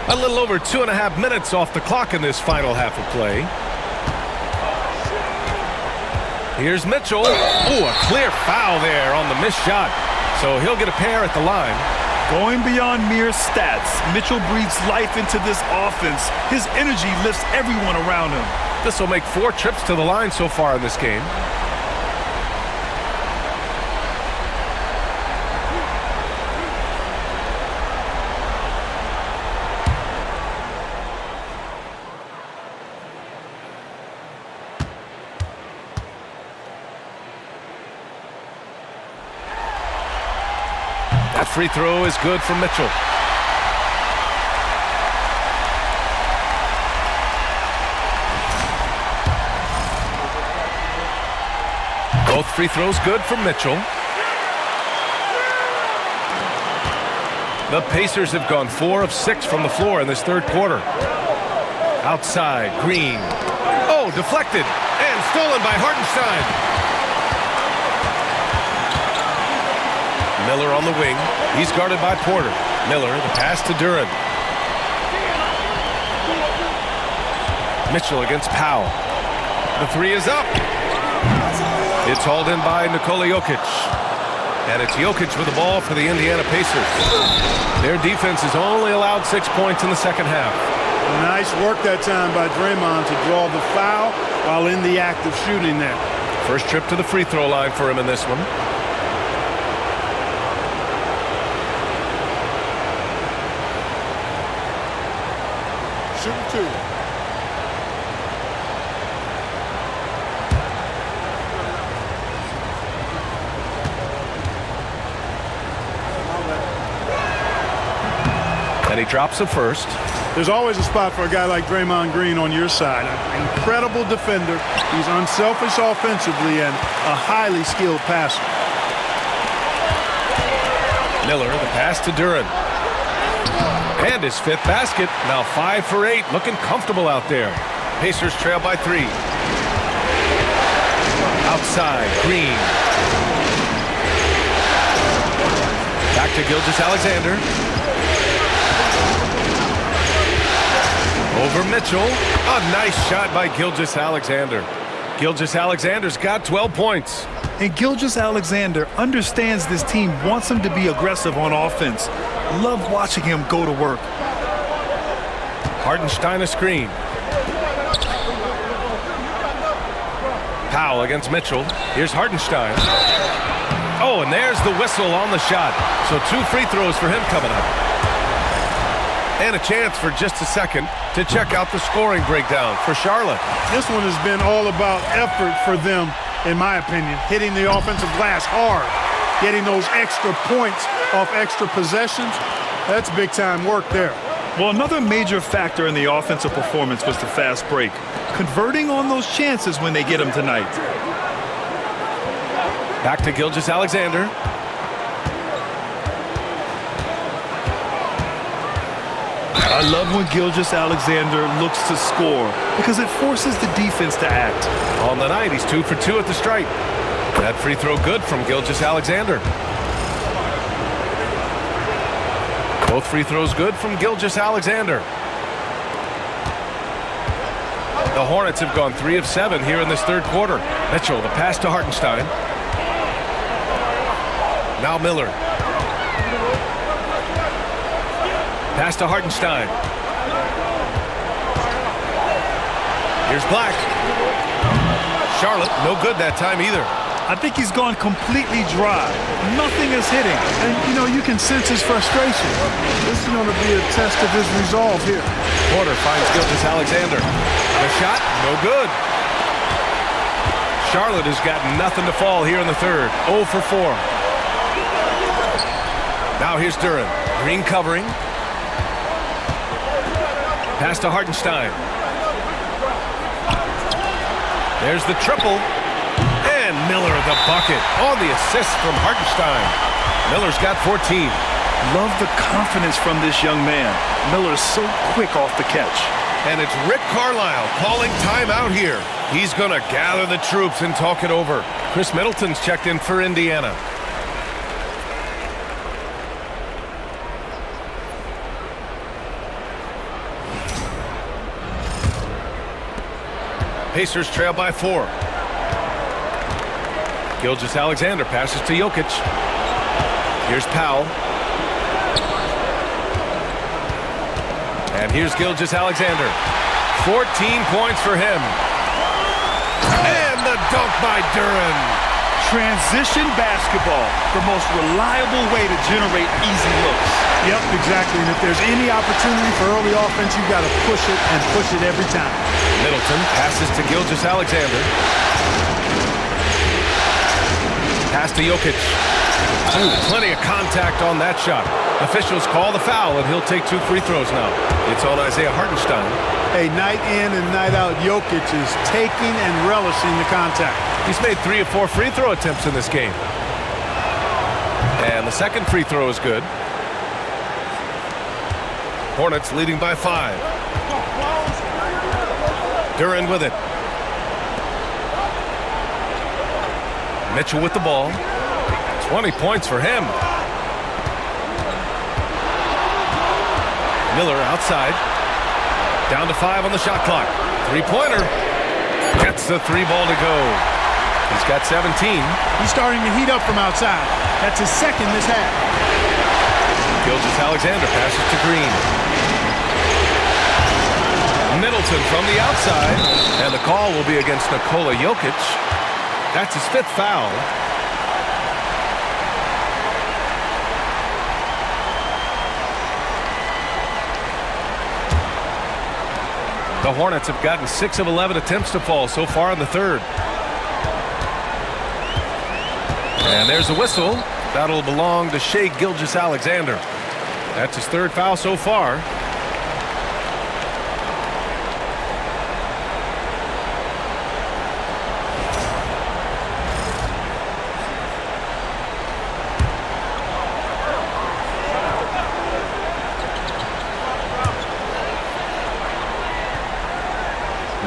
S2: A little over 2.5 minutes off the clock in this final half of play. Here's Mitchell. Oh, a clear foul there on the missed shot. So he'll get a pair at the line.
S3: Going beyond mere stats, Mitchell breathes life into this offense. His energy lifts everyone around him.
S2: This will make 4 trips to the line so far in this game. That free throw is good from Mitchell. Both free throws good from Mitchell. The Pacers have gone 4 of 6 from the floor in this third quarter. Outside, Green. Oh, deflected and stolen by Hartenstein. Miller on the wing. He's guarded by Porter. Miller, the pass to Duren. Mitchell against Powell. The 3 is up. It's hauled in by Nikola Jokic. And it's Jokic with the ball for the Indiana Pacers. Their defense has only allowed 6 points in the second half.
S5: Nice work that time by Draymond to draw the foul while in the act of shooting there.
S2: First trip to the free throw line for him in this one.
S6: Shooting 2.
S2: And he drops the first.
S5: There's always a spot for a guy like Draymond Green on your side. An incredible defender. He's unselfish offensively and a highly skilled passer.
S2: Miller, the pass to Duren. And his 5th basket. Now 5 for 8. Looking comfortable out there. Pacers trail by 3. Outside, Green. Back to Gilgeous-Alexander. Over Mitchell. A nice shot by Gilgeous-Alexander. Gilgeous-Alexander's got 12 points.
S3: And Gilgeous-Alexander understands this team wants him to be aggressive on offense. Love watching him go to work.
S2: Hartenstein a screen. Powell against Mitchell. Here's Hartenstein. Oh, and there's the whistle on the shot. So 2 free throws for him coming up. And a chance for just a second to check out the scoring breakdown for Charlotte.
S5: This one has been all about effort for them, in my opinion. Hitting the offensive glass hard. Getting those extra points off extra possessions. That's big-time work there.
S3: Well, another major factor in the offensive performance was the fast break. Converting on those chances when they get them tonight.
S2: Back to Gilgeous-Alexander.
S3: I love when Gilgeous-Alexander looks to score because it forces the defense to act.
S2: On the night, he's 2 for 2 at the stripe. That free throw good from Gilgeous-Alexander. Both free throws good from Gilgeous-Alexander. The Hornets have gone 3 of 7 here in this third quarter. Mitchell, the pass to Hartenstein. Now Miller. Pass to Hartenstein. Here's Black. Charlotte, no good that time either.
S3: I think he's gone completely dry. Nothing is hitting.
S5: And, you know, you can sense his frustration. This is going to be a test of his resolve here.
S2: Porter finds Gilgeous-Alexander. The shot, no good. Charlotte has got nothing to fall here in the third. 0 for 4. Now here's Duren. Green covering. Pass to Hartenstein. There's the triple. And Miller the bucket on the assist from Hartenstein. Miller's got 14.
S3: Love the confidence from this young man. Miller's so quick off the catch.
S2: And it's Rick Carlisle calling timeout here. He's going to gather the troops and talk it over. Chris Middleton's checked in for Indiana. Pacers trail by 4. Gilgeous-Alexander passes to Jokic. Here's Powell. And here's Gilgeous-Alexander. 14 points for him. And the dunk by Duren.
S3: Transition basketball, the most reliable way to generate easy looks.
S5: Yep, exactly. And if there's any opportunity for early offense, you've got to push it and push it every time.
S2: Middleton passes to Gilgeous-Alexander. Pass to Jokic. Ooh, plenty of contact on that shot. Officials call the foul, and he'll take 2 free throws now. It's on Isaiah Hartenstein.
S5: A night in and night out, Jokic is taking and relishing the contact.
S2: He's made 3 of 4 free throw attempts in this game. And the second free throw is good. Hornets leading by 5. Duren with it. Mitchell with the ball. 20 points for him. Miller outside. Down to 5 on the shot clock. 3-pointer. Gets the 3 ball to go. He's got 17.
S5: He's starting to heat up from outside. That's his second this half.
S2: Gilgeous-Alexander passes to Green. Middleton from the outside. And the call will be against Nikola Jokic. That's his 5th foul. The Hornets have gotten 6 of 11 attempts to fall so far in the third. And there's a whistle. That'll belong to Shai Gilgeous-Alexander. That's his 3rd foul so far.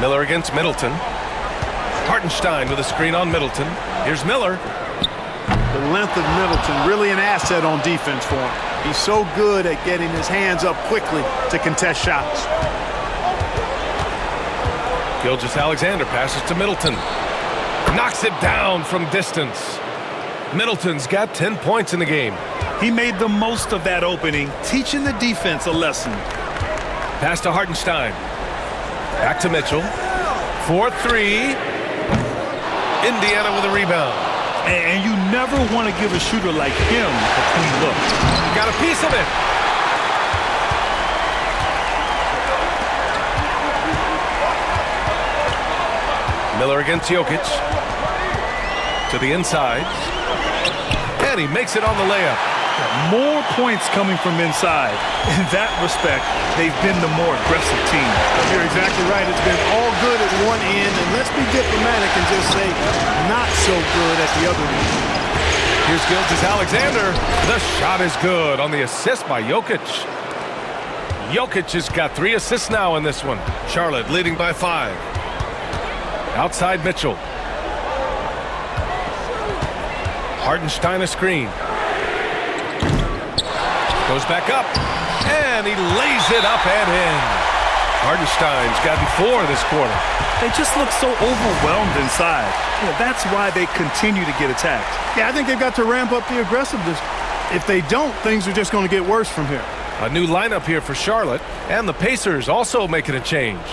S2: Miller against Middleton. Hartenstein with a screen on Middleton. Here's Miller.
S5: The length of Middleton, really an asset on defense for him. He's so good at getting his hands up quickly to contest shots.
S2: Gilgeous-Alexander passes to Middleton. Knocks it down from distance. Middleton's got 10 points in the game.
S3: He made the most of that opening, teaching the defense a lesson.
S2: Pass to Hartenstein. Back to Mitchell. 4-3. Indiana with a rebound.
S3: And you never want to give a shooter like him a clean look.
S2: Got a piece of it. Miller against Jokic. To the inside. And he makes it on the layup.
S3: More points coming from inside. In that respect, they've been the more aggressive team.
S5: You're exactly right. It's been all good at one end, and let's be diplomatic and just say not so good at the other end.
S2: Here's Gilgeous-Alexander. The shot is good on the assist by Jokic. Jokic has got 3 assists now in this one. Charlotte leading by 5. Outside Mitchell. Hartenstein a screen. Goes back up, and he lays it up and in. Hartenstein's gotten 4 this quarter.
S3: They just look so overwhelmed inside. That's why they continue to get attacked.
S5: Yeah, I think they've got to ramp up the aggressiveness. If they don't, things are just going to get worse from here.
S2: A new lineup here for Charlotte, and the Pacers also making a change.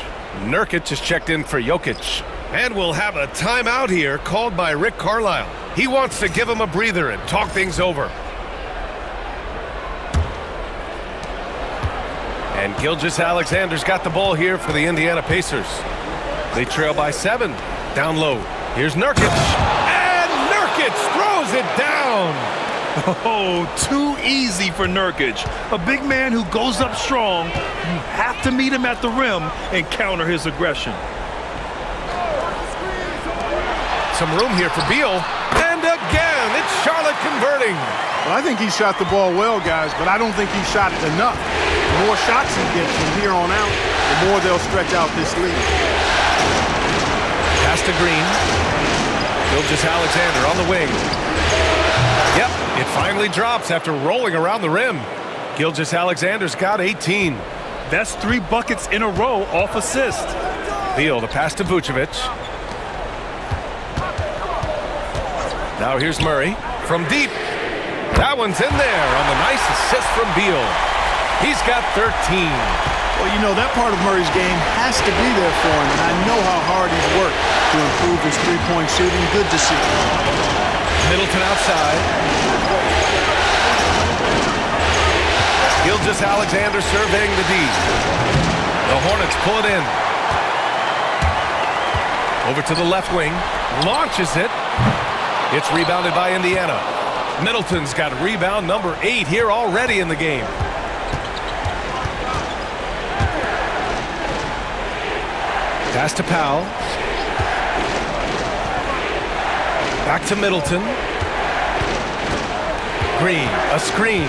S2: Nurkic is checked in for Jokic. And we'll have a timeout here called by Rick Carlisle. He wants to give him a breather and talk things over. And Gilgeous-Alexander's got the ball here for the Indiana Pacers. They trail by 7. Down low. Here's Nurkic. And Nurkic throws it down.
S3: Oh, too easy for Nurkic. A big man who goes up strong. You have to meet him at the rim and counter his aggression.
S2: Some room here for Beal. And again, it's Charlotte converting.
S5: Well, I think he shot the ball well, guys, but I don't think he shot it enough. The more shots he gets from here on out, the more they'll stretch out this lead.
S2: Pass to Green. Gilgeous-Alexander on the wing. Yep, it finally drops after rolling around the rim. Gilgeous-Alexander's got 18.
S3: That's 3 buckets in a row off assist.
S2: Beal to pass to Vucevic. Now here's Murray from deep. That one's in there on the nice assist from Beal. He's got 13.
S5: Well, you know, that part of Murray's game has to be there for him, and I know how hard he's worked to improve his three-point shooting. Good to see.
S2: Middleton outside. Gilgeous-Alexander surveying the D. The Hornets pull it in. Over to the left wing. Launches it. It's rebounded by Indiana. Middleton's got rebound number 8 here already in the game. Pass to Powell. Back to Middleton. Green, a screen.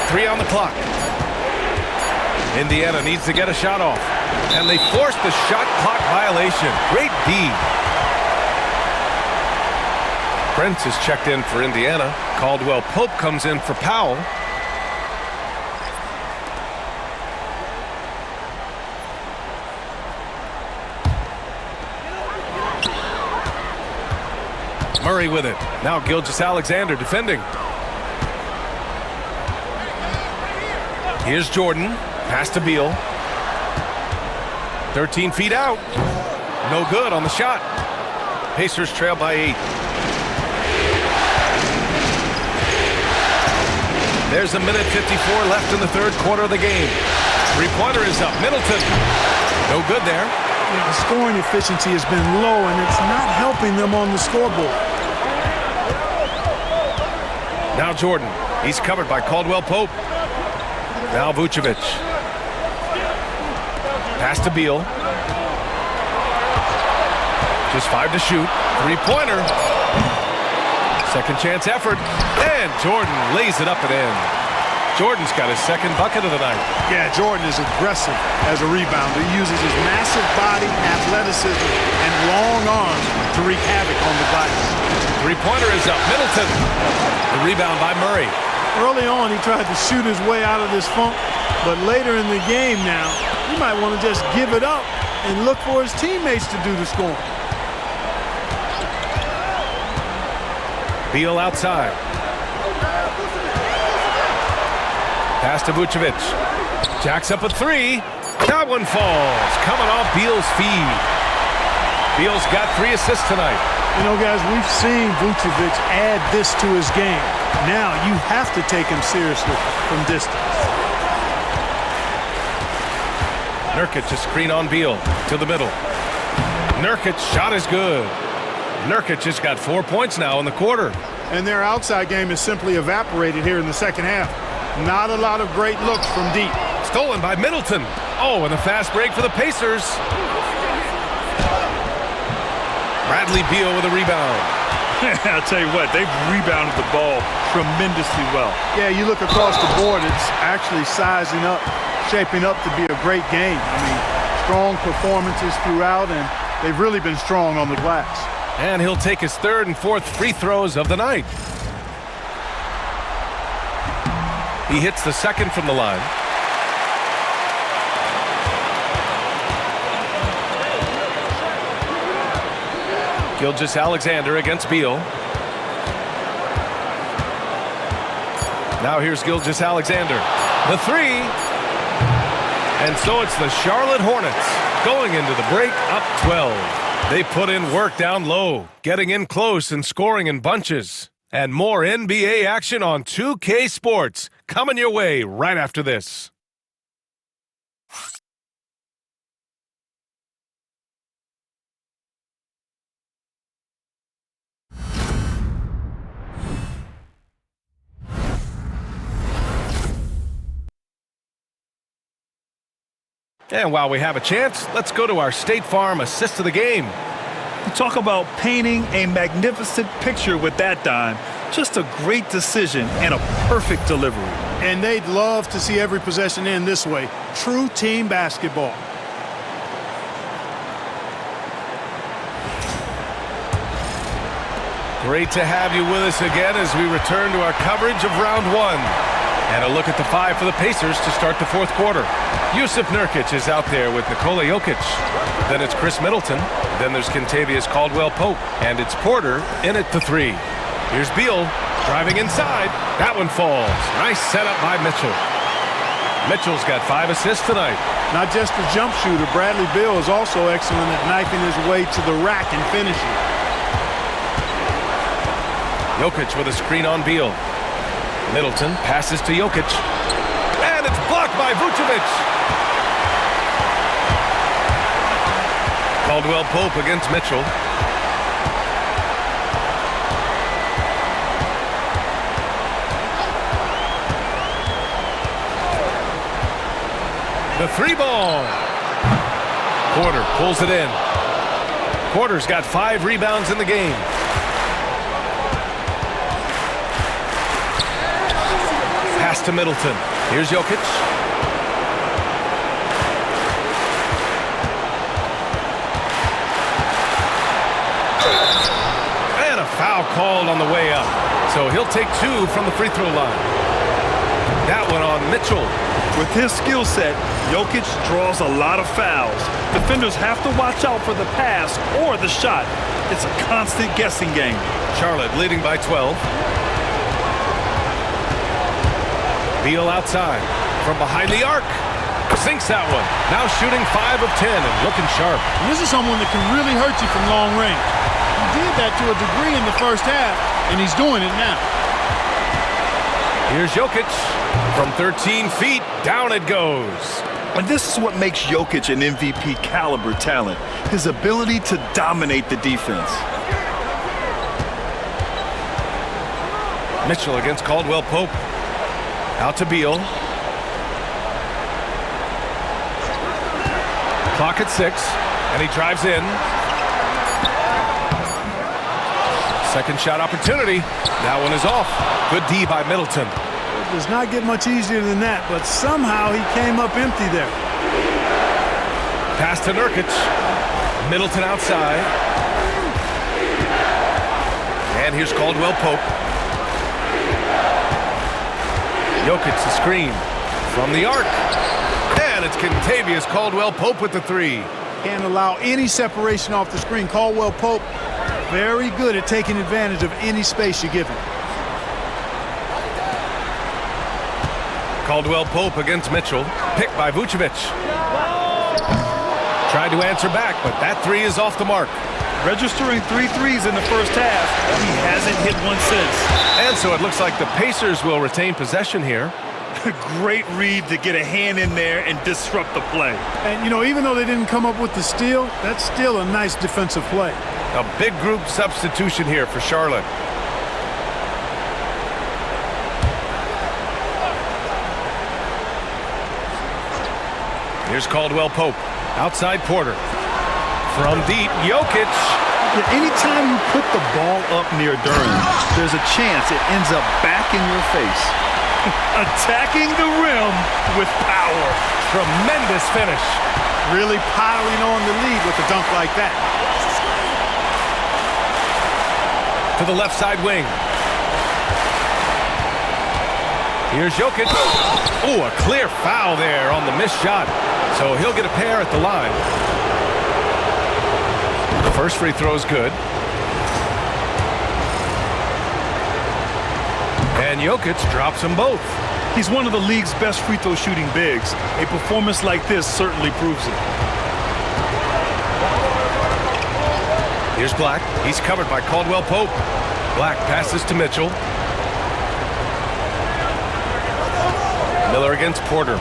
S2: 3 on the clock. Indiana needs to get a shot off. And they force the shot clock violation. Great D. Prince is checked in for Indiana. Caldwell Pope comes in for Powell. Murray with it. Now Gilgeous-Alexander defending. Here's Jordan. Pass to Beal. 13 feet out. No good on the shot. Pacers trail by 8. There's a minute 54 left in the third quarter of the game. Three-pointer is up. Middleton. No good there.
S5: Yeah, the scoring efficiency has been low, and it's not helping them on the scoreboard.
S2: Now Jordan. He's covered by Caldwell Pope. Now Vucevic. Pass to Beal. Just 5 to shoot. Three-pointer. Second chance effort. And Jordan lays it up and in. Jordan's got his second bucket of the night.
S5: Yeah, Jordan is aggressive as a rebounder. He uses his massive body, athleticism, and long arms to wreak havoc on the glass.
S2: Three-pointer is up. Middleton. The rebound by Murray.
S5: Early on, he tried to shoot his way out of this funk, but later in the game now, you might want to just give it up and look for his teammates to do the scoring.
S2: Beal outside. Pass to Vucevic. Jacks up a three. That one falls. Coming off Beal's feed. Beal's got 3 assists tonight.
S5: You know, guys, we've seen Vucevic add this to his game. Now you have to take him seriously from distance.
S2: Nurkic a screen on Beal to the middle. Nurkic's shot is good. Nurkic has got 4 points now in the quarter.
S5: And their outside game is simply evaporated here in the second half. Not a lot of great looks from deep.
S2: Stolen by Middleton. Oh, and a fast break for the Pacers. Bradley Beal with a rebound.
S3: I'll tell you what, they've rebounded the ball tremendously well.
S5: Yeah, you look across the board, it's actually sizing up, shaping up to be a great game. I mean, strong performances throughout, and they've really been strong on the glass.
S2: And he'll take his 3rd and 4th free throws of the night. He hits the 2nd from the line. Gilgeous-Alexander against Beal. Now here's Gilgeous-Alexander. The 3. And so it's the Charlotte Hornets going into the break up 12. They put in work down low, getting in close and scoring in bunches. And more NBA action on 2K Sports coming your way right after this. And while we have a chance, let's go to our State Farm assist of the game.
S3: You talk about painting a magnificent picture with that dime. Just a great decision and a perfect delivery.
S5: And they'd love to see every possession end this way. True team basketball.
S2: Great to have you with us again as we return to our coverage of round 1. And a look at the 5 for the Pacers to start the 4th quarter. Yusuf Nurkic is out there with Nikola Jokic. Then it's Chris Middleton. Then there's Kentavious Caldwell-Pope. And it's Porter in at the 3. Here's Beal driving inside. That one falls. Nice setup by Mitchell. Mitchell's got 5 assists tonight.
S5: Not just a jump shooter, Bradley Beal is also excellent at knifing his way to the rack and finishing.
S2: Jokic with a screen on Beal. Middleton passes to Jokic. And it's blocked by Vucevic. Caldwell-Pope against Mitchell. The 3 ball. Porter pulls it in. Porter's got 5 rebounds in the game. Pass to Middleton. Here's Jokic. And a foul called on the way up. So he'll take 2 from the free throw line. That one on Mitchell.
S3: With his skill set, Jokic draws a lot of fouls. Defenders have to watch out for the pass or the shot. It's a constant guessing game.
S2: Charlotte leading by 12. Beal outside from behind the arc. Sinks that one. Now shooting 5 of 10 and looking sharp.
S5: And this is someone that can really hurt you from long range. He did that to a degree in the first half, and he's doing it now.
S2: Here's Jokic. From 13 feet, down it goes.
S3: And this is what makes Jokic an MVP caliber talent. His ability to dominate the defense.
S2: Mitchell against Caldwell-Pope. Out to Beal. Clock at 6, and he drives in. Second shot opportunity. That one is off. Good D by Middleton.
S5: It does not get much easier than that, but somehow he came up empty there.
S2: Pass to Nurkic. Middleton outside. And here's Caldwell-Pope. Jokic the screen from the arc. And it's Kentavious Caldwell-Pope with the 3.
S5: Can't allow any separation off the screen. Caldwell Pope, very good at taking advantage of any space you give him.
S2: Caldwell Pope against Mitchell. Picked by Vucevic. Tried to answer back, but that three is off the mark.
S3: Registering 3 threes in the first half. He hasn't hit one since.
S2: And so it looks like the Pacers will retain possession here.
S3: Great read to get a hand in there and disrupt the play.
S5: And, you know, even though they didn't come up with the steal, that's still a nice defensive play.
S2: A big group substitution here for Charlotte. Here's Caldwell Pope. Outside Porter. From deep, Jokic.
S3: Anytime you put the ball up near Duren, there's a chance it ends up back in your face. Attacking the rim with power.
S2: Tremendous finish.
S5: Really piling on the lead with a dunk like that.
S2: To the left side wing. Here's Jokic. Oh, a clear foul there on the missed shot. So he'll get a pair at the line. The first free throw is good. And Jokic drops them both.
S3: He's one of the league's best free throw shooting bigs. A performance like this certainly proves it.
S2: Here's Black. He's covered by Caldwell Pope. Black passes to Mitchell. Miller against Porter.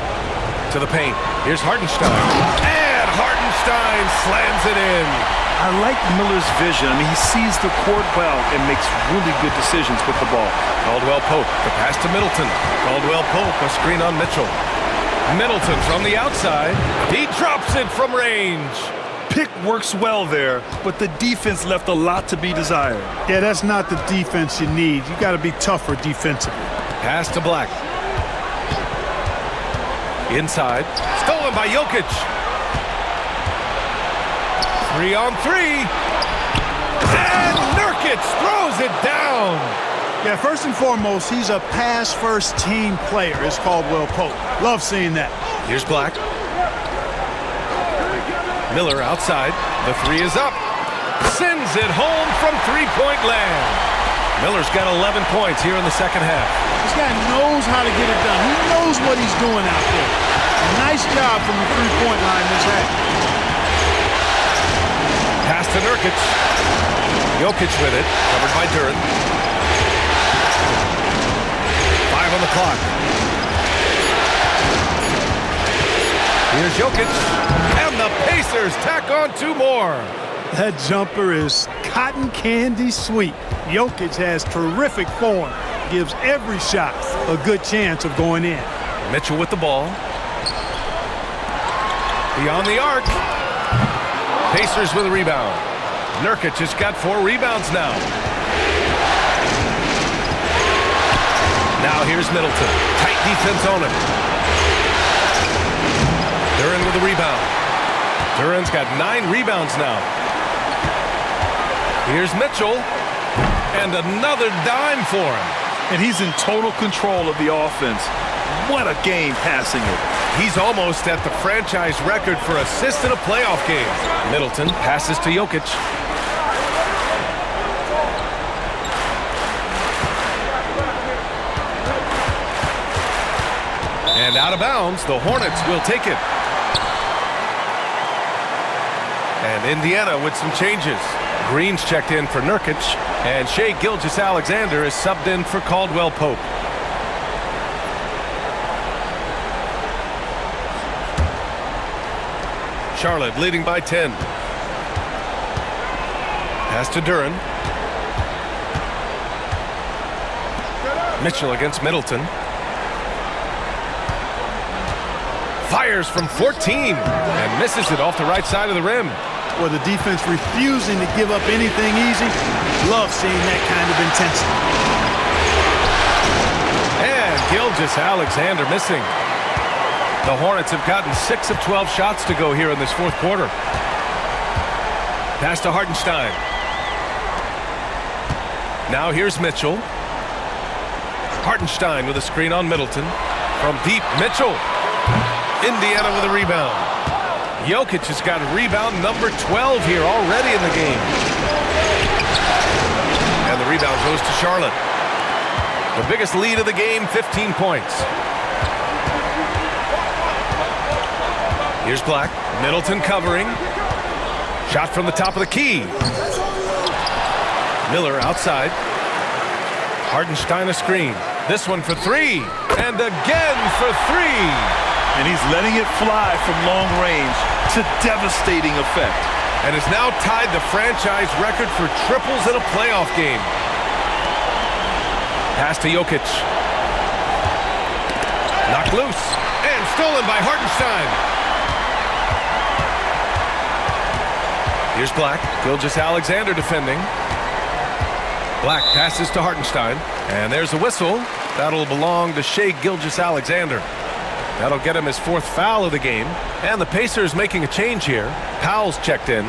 S2: To the paint. Here's Hartenstein. And Hartenstein slams it in.
S3: I like Miller's vision. I mean, he sees the court well and makes really good decisions with the ball.
S2: Caldwell Pope, the pass to Middleton. Caldwell Pope, a screen on Mitchell. Middleton from the outside. He drops it from range.
S3: Pick works well there, but the defense left a lot to be desired.
S5: Yeah, that's not the defense you need. You got to be tougher defensively.
S2: Pass to Black. Inside. Stolen by Jokic. 3-on-3. And Nurkic throws it down.
S5: Yeah, first and foremost, he's a pass-first team player, is Caldwell Pope. Love seeing that.
S2: Here's Black. Miller outside. The three is up. Sends it home from three-point land. Miller's got 11 points here in the second half.
S5: This guy knows how to get it done. He knows what he's doing out there. Nice job from the three-point line this half.
S2: Pass to Nurkic. Jokic with it. Covered by Duren. 5 on the clock. Here's Jokic. And the Pacers tack on 2 more.
S5: That jumper is cotton candy sweet. Jokic has terrific form. Gives every shot a good chance of going in.
S2: Mitchell with the ball. Beyond the arc. Pacers with a rebound. Nurkic has got 4 rebounds now. Now here's Middleton. Tight defense on him. Duren with a rebound. Duren's got 9 rebounds now. Here's Mitchell. And another dime for him.
S3: And he's in total control of the offense. What a game passing it.
S2: He's almost at the franchise record for assists in a playoff game. Middleton passes to Jokic. And out of bounds, the Hornets will take it. And Indiana with some changes. Green's checked in for Nurkic, and Shai Gilgeous-Alexander is subbed in for Caldwell Pope. Charlotte leading by 10. Pass to Duren. Mitchell against Middleton. Fires from 14 and misses it off the right side of the rim.
S5: Well, the defense refusing to give up anything easy. Love seeing that kind of intensity.
S2: And Gilgeous-Alexander missing. The Hornets have gotten 6 of 12 shots to go here in this fourth quarter. Pass to Hartenstein. Now here's Mitchell. Hartenstein with a screen on Middleton. From deep, Mitchell. Indiana with a rebound. Jokic has got rebound number 12 here already in the game. And the rebound goes to Charlotte. The biggest lead of the game, 15 points. Here's Black. Middleton covering. Shot from the top of the key. Miller outside. Hartenstein a screen. This one for three. And again for three.
S3: And he's letting it fly from long range to devastating effect.
S2: And has now tied the franchise record for triples in a playoff game. Pass to Jokic. Knocked loose. And stolen by Hartenstein. Here's Black. Gilgeous-Alexander defending. Black passes to Hartenstein. And there's a whistle. That'll belong to Shai Gilgeous-Alexander. That'll get him his fourth foul of the game. And the Pacers making a change here. Powell's checked in.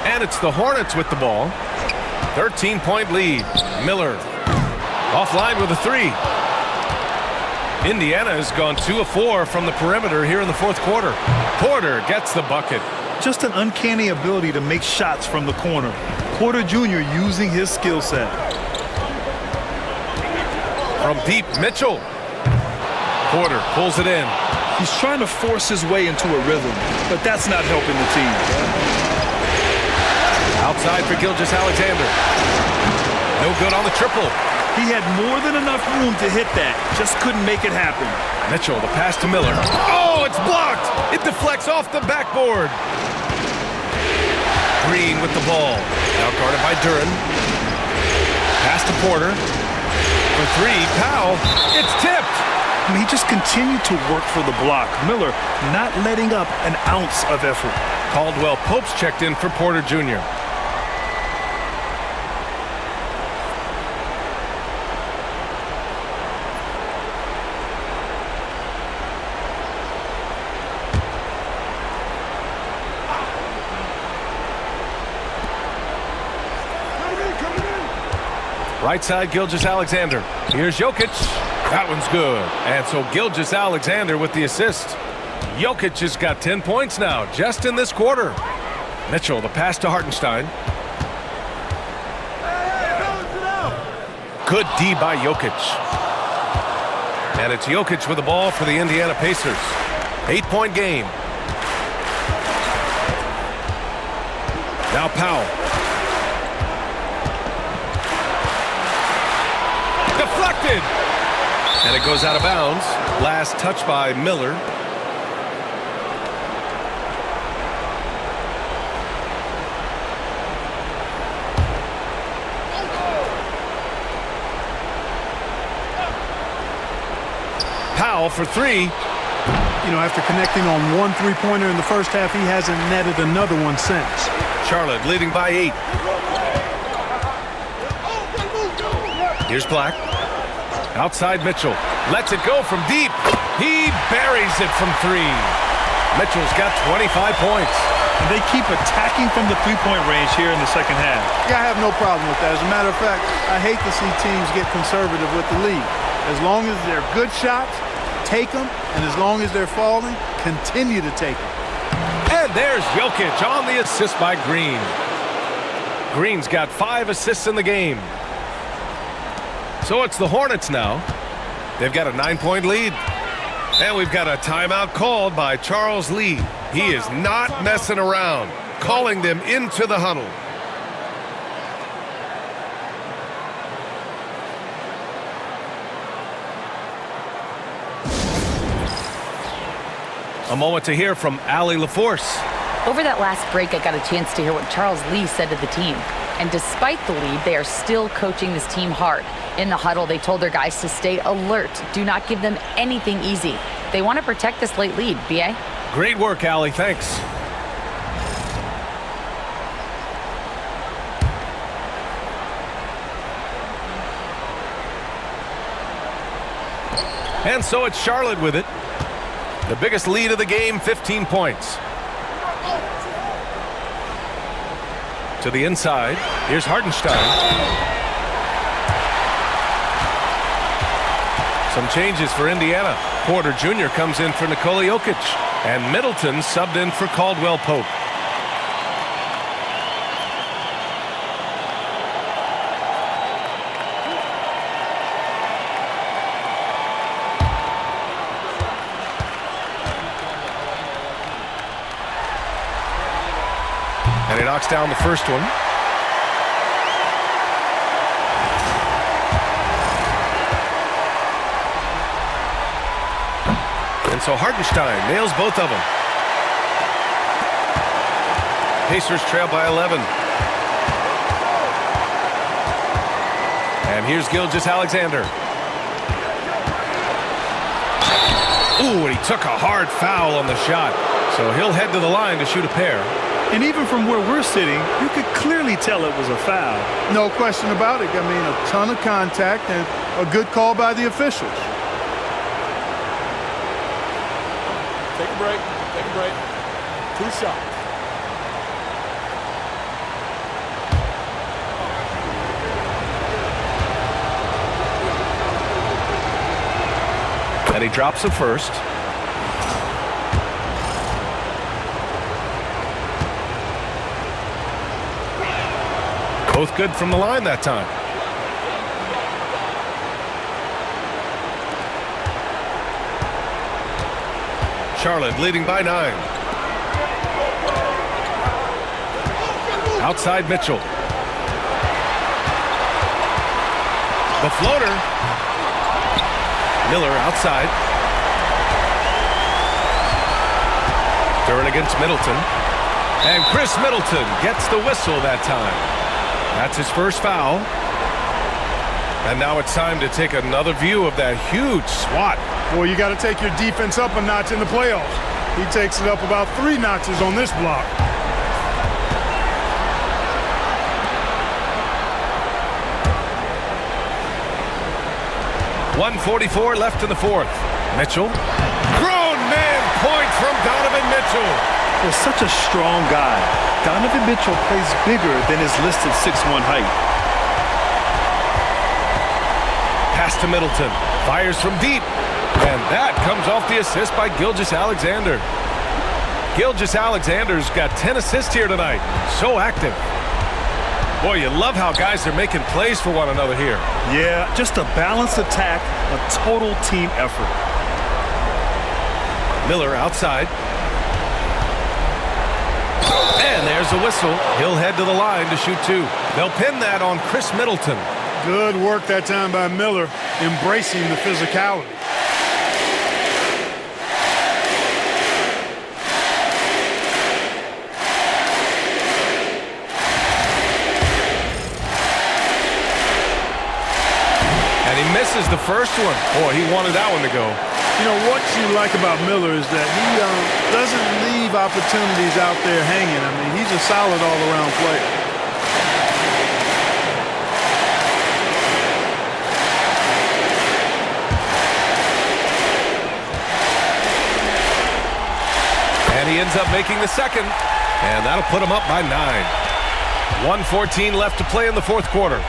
S2: And it's the Hornets with the ball. 13-point lead. Miller offline with a three. Indiana has gone 2 of 4 from the perimeter here in the fourth quarter. Porter gets the bucket.
S3: Just an uncanny ability to make shots from the corner. Porter Jr. using his skill set.
S2: From deep, Mitchell. Porter pulls it in.
S3: He's trying to force his way into a rhythm, but that's not helping the team.
S2: Outside for Gilgeous-Alexander. No good on the triple.
S3: He had more than enough room to hit that. Just couldn't make it happen.
S2: Mitchell, the pass to Miller. Oh, it's blocked. It deflects off the backboard. Green with the ball. Now guarded by Duren. Pass to Porter. For three, Powell. It's tipped.
S3: I mean, he just continued to work for the block. Miller not letting up an ounce of effort.
S2: Caldwell Pope's checked in for Porter Jr. Right side, Gilgeous-Alexander. Here's Jokic. That one's good. And so Gilgeous-Alexander with the assist. Jokic has got 10 points now, just in this quarter. Mitchell, the pass to Hartenstein. Good D by Jokic. And it's Jokic with the ball for the Indiana Pacers. 8-point game. Now Powell. Deflected. And it goes out of bounds. Last touch by Miller. Powell for three.
S5: You know, after connecting on one three-pointer in the first half, he hasn't netted another one since.
S2: Charlotte leading by 8. Here's Black. Outside Mitchell. Lets it go from deep. He buries it from 3. Mitchell's got 25 points.
S3: And they keep attacking from the three-point range here in the second half.
S5: Yeah, I have no problem with that. As a matter of fact, I hate to see teams get conservative with the lead. As long as they're good shots, take them. And as long as they're falling, continue to take them.
S2: And there's Jokic on the assist by Green. Green's got 5 assists in the game. So it's the Hornets now. They've got a 9-point lead. And we've got a timeout called by Charles Lee. He is not messing around, calling them into the huddle. A moment to hear from Allie LaForce.
S4: Over that last break, I got a chance to hear what Charles Lee said to the team. And despite the lead, they are still coaching this team hard. In the huddle, they told their guys to stay alert. Do not give them anything easy. They want to protect this late lead. B.A.?
S2: Great work, Allie. Thanks. And so it's Charlotte with it. The biggest lead of the game, 15 points. To the inside. Here's Hartenstein. Some changes for Indiana. Porter Jr. comes in for Nikola Jokic, and Middleton subbed in for Caldwell Pope. And he knocks down the first one. And so Hartenstein nails both of them. Pacers trail by 11. And here's Gilgeous-Alexander. Ooh, and he took a hard foul on the shot. So he'll head to the line to shoot a pair.
S3: And even from where we're sitting, you could clearly tell it was a foul.
S5: No question about it. I mean, a ton of contact and a good call by the officials.
S6: Take a break. Take a break. 2 shots.
S2: And he drops the first. Both good from the line that time. Charlotte leading by 9. Outside Mitchell. The floater. Miller outside. Duran against Middleton. And Chris Middleton gets the whistle that time. That's his first foul. And now it's time to take another view of that huge swat.
S5: Well, you got to take your defense up a notch in the playoffs. He takes it up about 3 notches on this block.
S2: .144 left in the fourth. Mitchell. Grown man point from Donovan Mitchell.
S3: Well, such a strong guy. Donovan Mitchell plays bigger than his listed 6'1" height.
S2: Pass to Middleton. Fires from deep. And that comes off the assist by Gilgeous-Alexander. Gilgeous-Alexander's got 10 assists here tonight. So active. Boy, you love how guys are making plays for one another here.
S3: Yeah, just a balanced attack, a total team effort.
S2: Miller outside. And there's a whistle. He'll head to the line to shoot 2. They'll pin that on Chris Middleton.
S5: Good work that time by Miller, embracing the physicality.
S2: And he misses the first one. Boy, he wanted that one to go.
S5: You know, what you like about Miller is that he doesn't leave opportunities out there hanging. I mean, he's a solid all-around player.
S2: And he ends up making the second. And that'll put him up by 9. 1:14 left to play in the fourth quarter.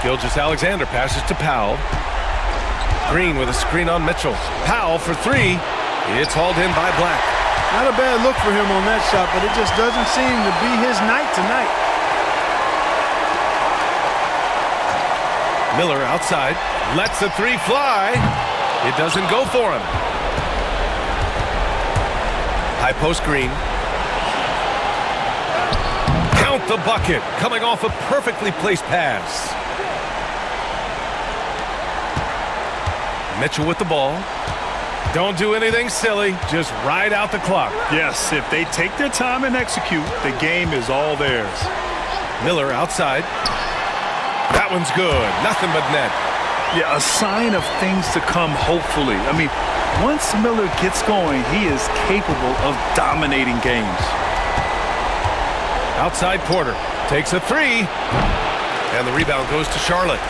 S2: Gilgeous-Alexander passes to Powell. Green with a screen on Mitchell. Powell for 3. It's hauled in by Black.
S5: Not a bad look for him on that shot, but it just doesn't seem to be his night tonight.
S2: Miller outside. Lets the 3 fly. It doesn't go for him. High post Green. Count the bucket. Coming off a perfectly placed pass. Mitchell with the ball. Don't do anything silly. Just ride out the clock.
S3: Yes, if they take their time and execute, the game is all theirs.
S2: Miller outside. That one's good. Nothing but net.
S3: Yeah, a sign of things to come, hopefully. I mean, once Miller gets going, he is capable of dominating games.
S2: Outside Porter. Takes a 3. And the rebound goes to Charlotte.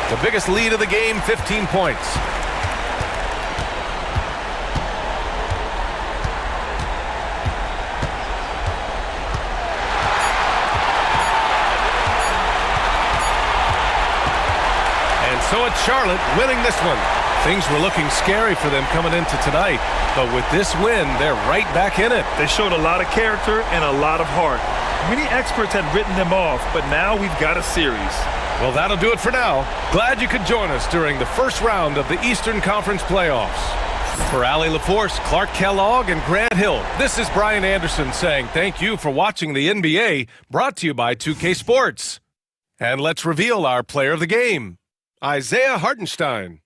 S2: The biggest lead of the game, 15 points. So it's Charlotte winning this one. Things were looking scary for them coming into tonight, but with this win, they're right back in it.
S10: They showed a lot of character and a lot of heart. Many experts had written them off, but now we've got a series.
S2: Well, that'll do it for now. Glad you could join us during the first round of the Eastern Conference playoffs. For Allie LaForce, Clark Kellogg, and Grant Hill, this is Brian Anderson saying thank you for watching the NBA, brought to you by 2K Sports. And let's reveal our player of the game, Isaiah Hartenstein.